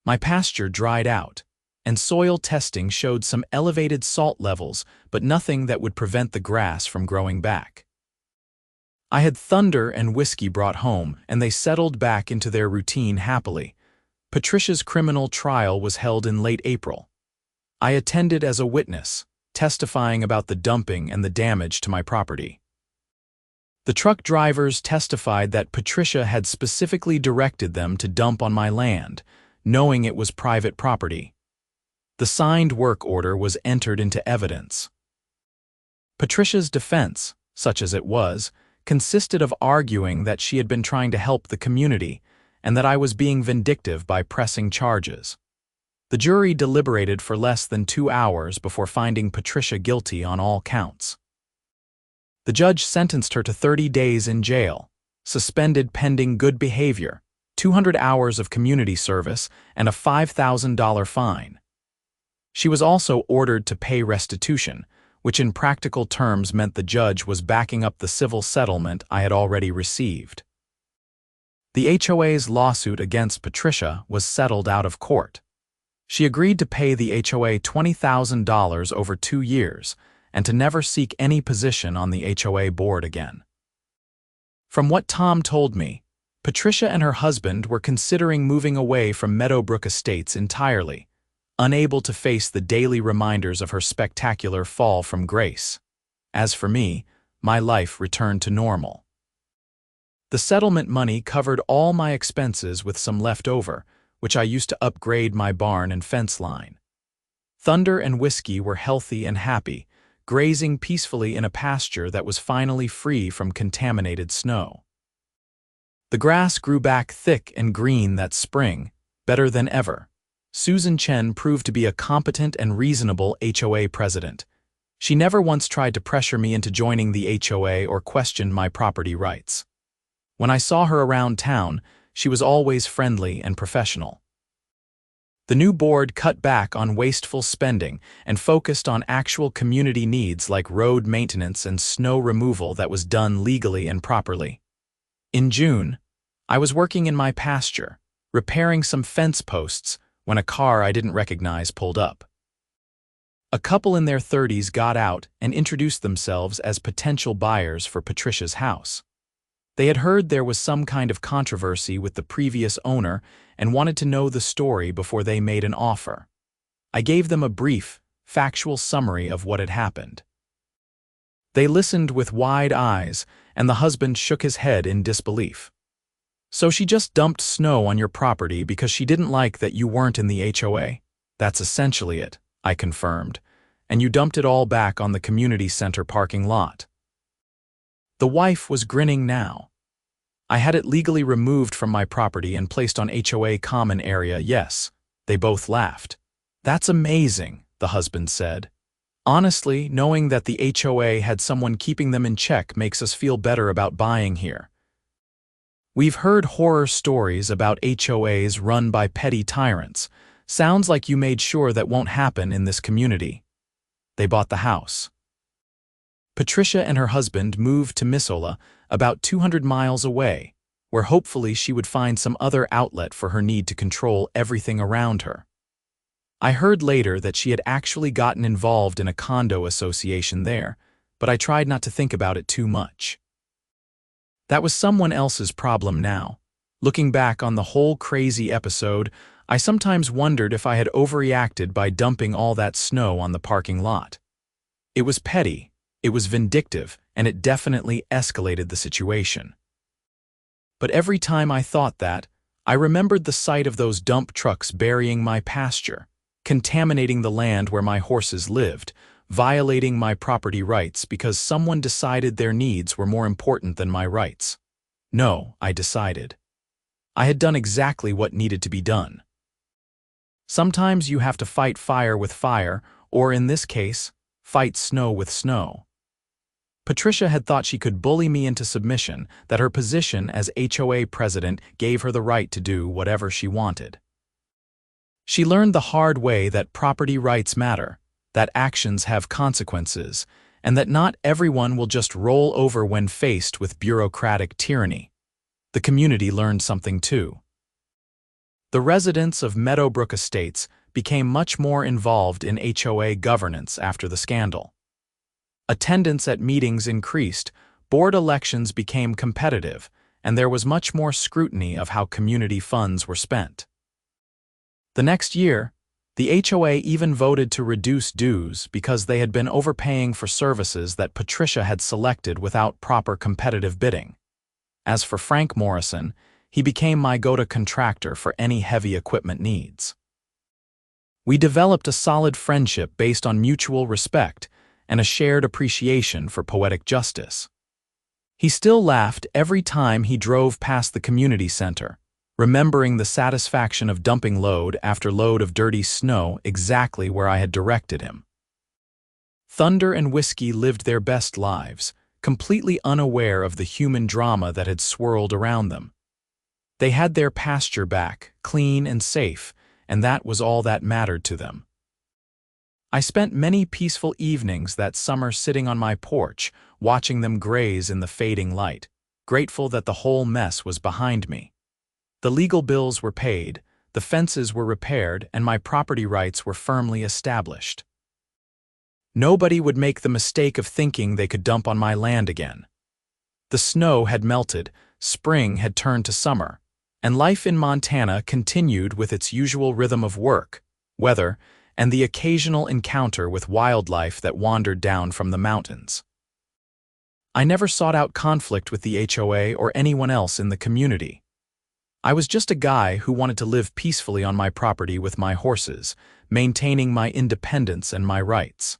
My pasture dried out, and soil testing showed some elevated salt levels, but nothing that would prevent the grass from growing back. I had thunder and whiskey brought home, and they settled back into their routine happily. Patricia's criminal trial was held in late April. I attended as a witness, testifying about the dumping and the damage to my property. The truck drivers testified that Patricia had specifically directed them to dump on my land, knowing it was private property. The signed work order was entered into evidence. Patricia's defense, such as it was, consisted of arguing that she had been trying to help the community and that I was being vindictive by pressing charges. The jury deliberated for less than 2 hours before finding Patricia guilty on all counts. The judge sentenced her to 30 days in jail, suspended pending good behavior, 200 hours of community service, and a $5,000 fine. She was also ordered to pay restitution, which in practical terms meant the judge was backing up the civil settlement I had already received. The HOA's lawsuit against Patricia was settled out of court. She agreed to pay the HOA $20,000 over 2 years and to never seek any position on the HOA board again. From what Tom told me, Patricia and her husband were considering moving away from Meadowbrook Estates entirely, unable to face the daily reminders of her spectacular fall from grace. As for me, my life returned to normal. The settlement money covered all my expenses with some left over, which I used to upgrade my barn and fence line. Thunder and Whiskey were healthy and happy, grazing peacefully in a pasture that was finally free from contaminated snow. The grass grew back thick and green that spring, better than ever. Susan Chen proved to be a competent and reasonable HOA president. She never once tried to pressure me into joining the HOA or questioned my property rights. When I saw her around town, she was always friendly and professional. The new board cut back on wasteful spending and focused on actual community needs like road maintenance and snow removal that was done legally and properly. In June, I was working in my pasture, repairing some fence posts, when a car I didn't recognize pulled up. A couple in their 30s got out and introduced themselves as potential buyers for Patricia's house. They had heard there was some kind of controversy with the previous owner and wanted to know the story before they made an offer. I gave them a brief, factual summary of what had happened. They listened with wide eyes, and the husband shook his head in disbelief. "So she just dumped snow on your property because she didn't like that you weren't in the HOA? That's essentially it," I confirmed, "and you dumped it all back on the community center parking lot." The wife was grinning now. "I had it legally removed from my property and placed on HOA common area, yes." They both laughed. "That's amazing," the husband said. "Honestly, knowing that the HOA had someone keeping them in check makes us feel better about buying here. We've heard horror stories about HOAs run by petty tyrants. Sounds like you made sure that won't happen in this community." They bought the house. Patricia and her husband moved to Missoula, about 200 miles away, where hopefully she would find some other outlet for her need to control everything around her. I heard later that she had actually gotten involved in a condo association there, but I tried not to think about it too much. That was someone else's problem now. Looking back on the whole crazy episode, I sometimes wondered if I had overreacted by dumping all that snow on the parking lot. It was petty, it was vindictive, and it definitely escalated the situation. But every time I thought that, I remembered the sight of those dump trucks burying my pasture, contaminating the land where my horses lived, violating my property rights because someone decided their needs were more important than my rights. No, I decided. I had done exactly what needed to be done. Sometimes you have to fight fire with fire, or in this case, fight snow with snow. Patricia had thought she could bully me into submission, that her position as HOA president gave her the right to do whatever she wanted. She learned the hard way that property rights matter, that actions have consequences, and that not everyone will just roll over when faced with bureaucratic tyranny. The community learned something too. The residents of Meadowbrook Estates became much more involved in HOA governance after the scandal. Attendance at meetings increased, board elections became competitive, and there was much more scrutiny of how community funds were spent. The next year, the HOA even voted to reduce dues because they had been overpaying for services that Patricia had selected without proper competitive bidding. As for Frank Morrison, he became my go-to contractor for any heavy equipment needs. We developed a solid friendship based on mutual respect and a shared appreciation for poetic justice. He still laughed every time he drove past the community center, remembering the satisfaction of dumping load after load of dirty snow exactly where I had directed him. Thunder and Whiskey lived their best lives, completely unaware of the human drama that had swirled around them. They had their pasture back, clean and safe, and that was all that mattered to them. I spent many peaceful evenings that summer sitting on my porch, watching them graze in the fading light, grateful that the whole mess was behind me. The legal bills were paid, the fences were repaired, and my property rights were firmly established. Nobody would make the mistake of thinking they could dump on my land again. The snow had melted, spring had turned to summer, and life in Montana continued with its usual rhythm of work, weather, and the occasional encounter with wildlife that wandered down from the mountains. I never sought out conflict with the HOA or anyone else in the community. I was just a guy who wanted to live peacefully on my property with my horses, maintaining my independence and my rights.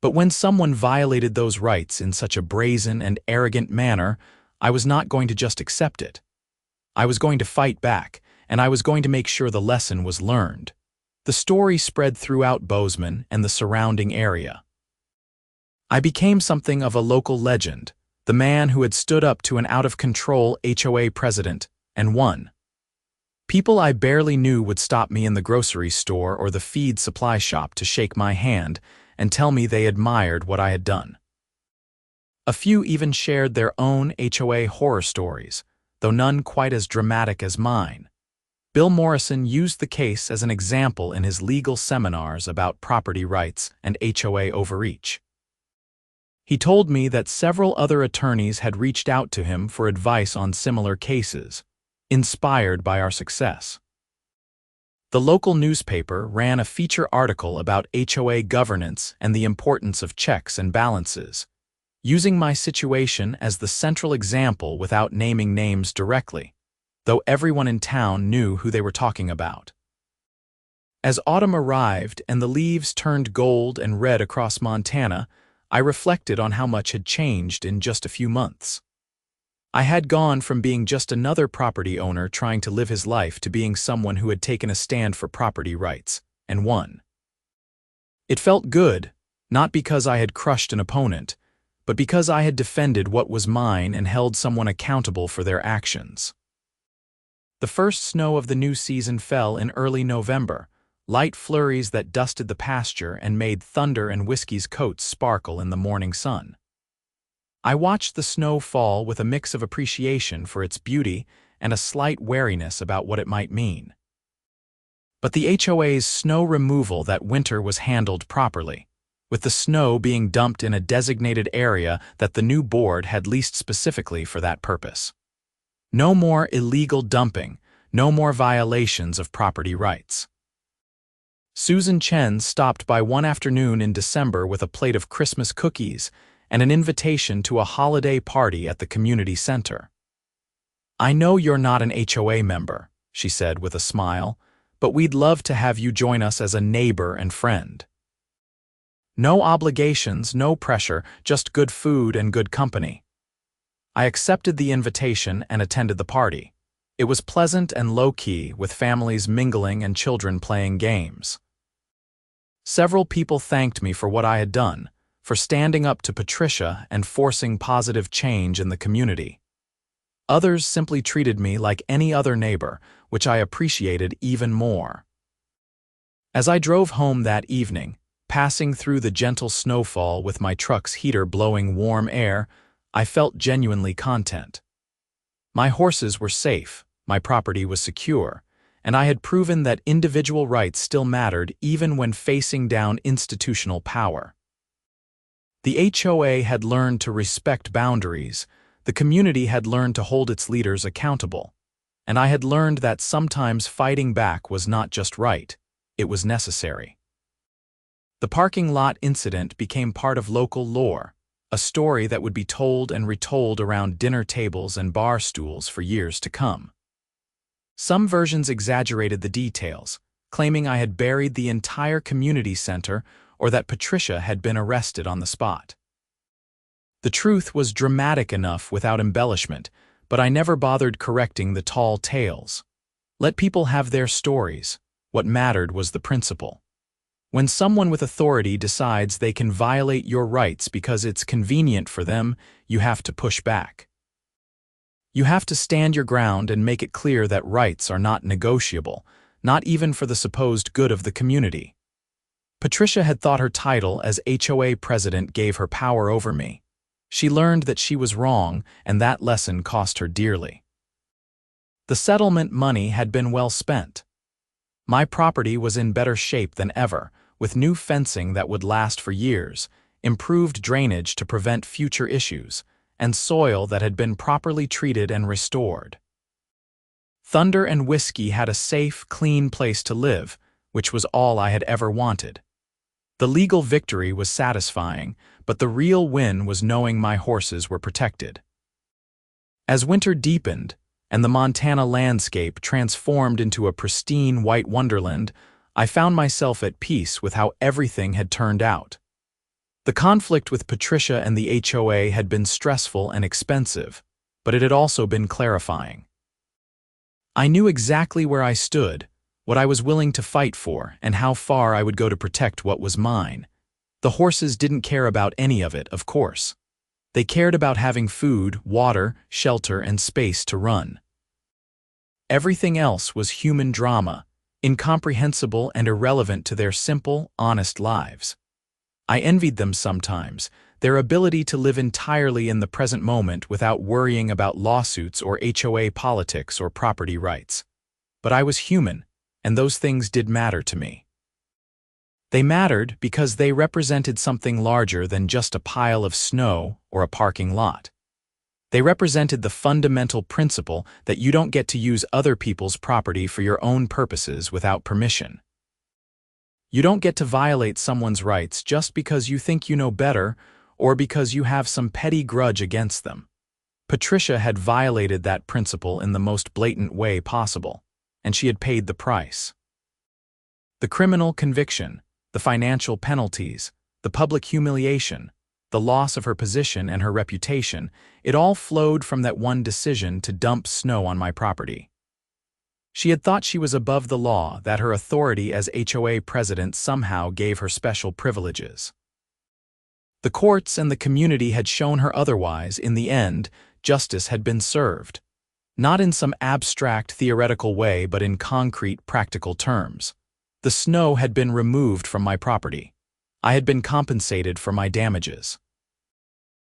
But when someone violated those rights in such a brazen and arrogant manner, I was not going to just accept it. I was going to fight back, and I was going to make sure the lesson was learned. The story spread throughout Bozeman and the surrounding area. I became something of a local legend, the man who had stood up to an out-of-control HOA president and won. People I barely knew would stop me in the grocery store or the feed supply shop to shake my hand and tell me they admired what I had done. A few even shared their own HOA horror stories, though none quite as dramatic as mine. Bill Morrison used the case as an example in his legal seminars about property rights and HOA overreach. He told me that several other attorneys had reached out to him for advice on similar cases, inspired by our success. The local newspaper ran a feature article about HOA governance and the importance of checks and balances, using my situation as the central example without naming names directly, though everyone in town knew who they were talking about. As autumn arrived and the leaves turned gold and red across Montana, I reflected on how much had changed in just a few months. I had gone from being just another property owner trying to live his life to being someone who had taken a stand for property rights, and won. It felt good, not because I had crushed an opponent, but because I had defended what was mine and held someone accountable for their actions. The first snow of the new season fell in early November, light flurries that dusted the pasture and made Thunder and Whiskey's coats sparkle in the morning sun. I watched the snow fall with a mix of appreciation for its beauty and a slight wariness about what it might mean. But the HOA's snow removal that winter was handled properly, with the snow being dumped in a designated area that the new board had leased specifically for that purpose. No more illegal dumping, no more violations of property rights. Susan Chen stopped by one afternoon in December with a plate of Christmas cookies and an invitation to a holiday party at the community center. "I know you're not an HOA member," she said with a smile, "but we'd love to have you join us as a neighbor and friend. No obligations, no pressure, just good food and good company." I accepted the invitation and attended the party. It was pleasant and low-key, with families mingling and children playing games. Several people thanked me for what I had done, for standing up to Patricia and forcing positive change in the community. Others simply treated me like any other neighbor, which I appreciated even more. As I drove home that evening, passing through the gentle snowfall with my truck's heater blowing warm air, I felt genuinely content. My horses were safe, my property was secure, and I had proven that individual rights still mattered even when facing down institutional power. The HOA had learned to respect boundaries, the community had learned to hold its leaders accountable, and I had learned that sometimes fighting back was not just right, it was necessary. The parking lot incident became part of local lore, a story that would be told and retold around dinner tables and bar stools for years to come. Some versions exaggerated the details, claiming I had buried the entire community center or that Patricia had been arrested on the spot. The truth was dramatic enough without embellishment, but I never bothered correcting the tall tales. Let people have their stories. What mattered was the principle. When someone with authority decides they can violate your rights because it's convenient for them, you have to push back. You have to stand your ground and make it clear that rights are not negotiable, not even for the supposed good of the community. Patricia had thought her title as HOA president gave her power over me. She learned that she was wrong, and that lesson cost her dearly. The settlement money had been well spent. My property was in better shape than ever, with new fencing that would last for years, improved drainage to prevent future issues, and soil that had been properly treated and restored. Thunder and Whiskey had a safe, clean place to live, which was all I had ever wanted. The legal victory was satisfying, but the real win was knowing my horses were protected. As winter deepened, and the Montana landscape transformed into a pristine white wonderland, I found myself at peace with how everything had turned out. The conflict with Patricia and the HOA had been stressful and expensive, but it had also been clarifying. I knew exactly where I stood, what I was willing to fight for, and how far I would go to protect what was mine. The horses didn't care about any of it, of course. They cared about having food, water, shelter, and space to run. Everything else was human drama, incomprehensible and irrelevant to their simple, honest lives. I envied them sometimes, their ability to live entirely in the present moment without worrying about lawsuits or HOA politics or property rights. But I was human, and those things did matter to me. They mattered because they represented something larger than just a pile of snow or a parking lot. They represented the fundamental principle that you don't get to use other people's property for your own purposes without permission. You don't get to violate someone's rights just because you think you know better or because you have some petty grudge against them. Patricia had violated that principle in the most blatant way possible, and she had paid the price. The criminal conviction, the financial penalties, the public humiliation, the loss of her position and her reputation, it all flowed from that one decision to dump snow on my property. She had thought she was above the law, that her authority as HOA president somehow gave her special privileges. The courts and the community had shown her otherwise. In the end, justice had been served. Not in some abstract theoretical way, but in concrete practical terms. The snow had been removed from my property. I had been compensated for my damages.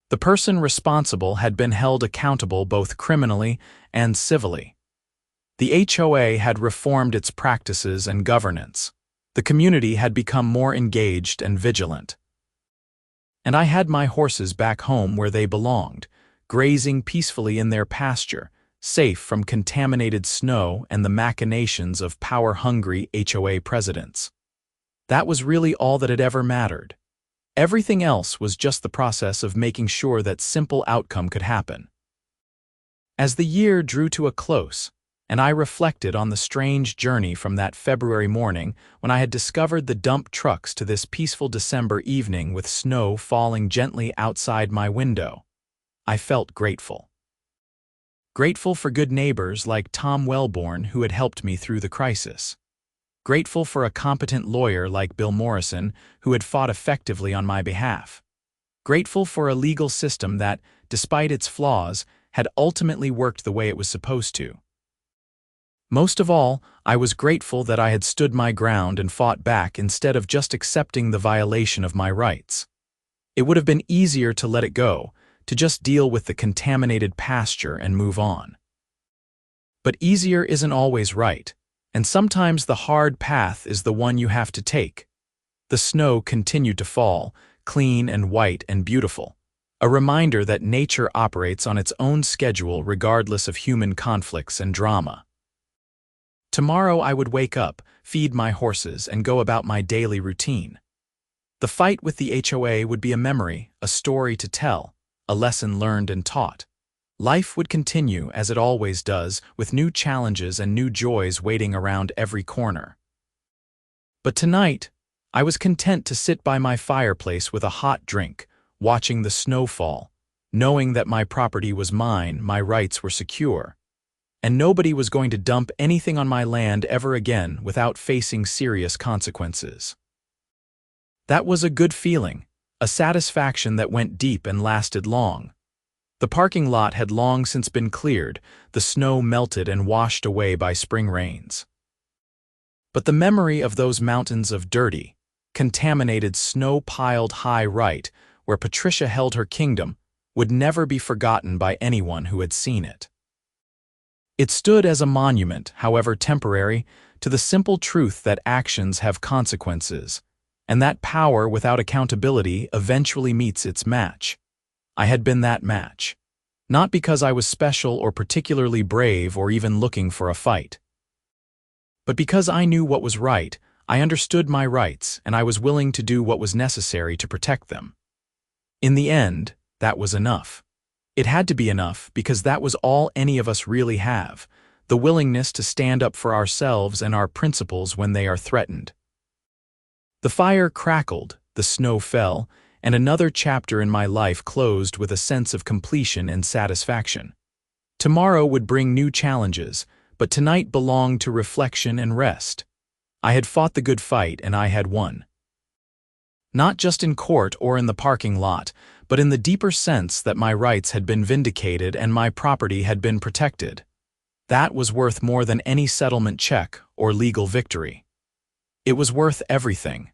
The person responsible had been held accountable both criminally and civilly. The HOA had reformed its practices and governance. The community had become more engaged and vigilant. And I had my horses back home where they belonged, grazing peacefully in their pasture, safe from contaminated snow and the machinations of power-hungry HOA presidents. That was really all that had ever mattered. Everything else was just the process of making sure that simple outcome could happen. As the year drew to a close, and I reflected on the strange journey from that February morning when I had discovered the dump trucks to this peaceful December evening with snow falling gently outside my window, I felt grateful. Grateful for good neighbors like Tom Wellborn who had helped me through the crisis. Grateful for a competent lawyer like Bill Morrison who had fought effectively on my behalf. Grateful for a legal system that, despite its flaws, had ultimately worked the way it was supposed to. Most of all, I was grateful that I had stood my ground and fought back instead of just accepting the violation of my rights. It would have been easier to let it go, to just deal with the contaminated pasture and move on. But easier isn't always right, and sometimes the hard path is the one you have to take. The snow continued to fall, clean and white and beautiful, a reminder that nature operates on its own schedule regardless of human conflicts and drama. Tomorrow I would wake up, feed my horses, and go about my daily routine. The fight with the HOA would be a memory, a story to tell, a lesson learned and taught. Life would continue as it always does, with new challenges and new joys waiting around every corner. But tonight, I was content to sit by my fireplace with a hot drink, watching the snow fall, knowing that my property was mine, my rights were secure, and nobody was going to dump anything on my land ever again without facing serious consequences. That was a good feeling, a satisfaction that went deep and lasted long. The parking lot had long since been cleared, the snow melted and washed away by spring rains. But the memory of those mountains of dirty, contaminated snow piled high right where Patricia held her kingdom would never be forgotten by anyone who had seen it. It stood as a monument, however temporary, to the simple truth that actions have consequences, and that power without accountability eventually meets its match. I had been that match. Not because I was special or particularly brave or even looking for a fight. But because I knew what was right, I understood my rights, and I was willing to do what was necessary to protect them. In the end, that was enough. It had to be enough because that was all any of us really have, the willingness to stand up for ourselves and our principles when they are threatened. The fire crackled, the snow fell, and another chapter in my life closed with a sense of completion and satisfaction. Tomorrow would bring new challenges, but tonight belonged to reflection and rest. I had fought the good fight and I had won. Not just in court or in the parking lot, but in the deeper sense that my rights had been vindicated and my property had been protected. That was worth more than any settlement check or legal victory. It was worth everything.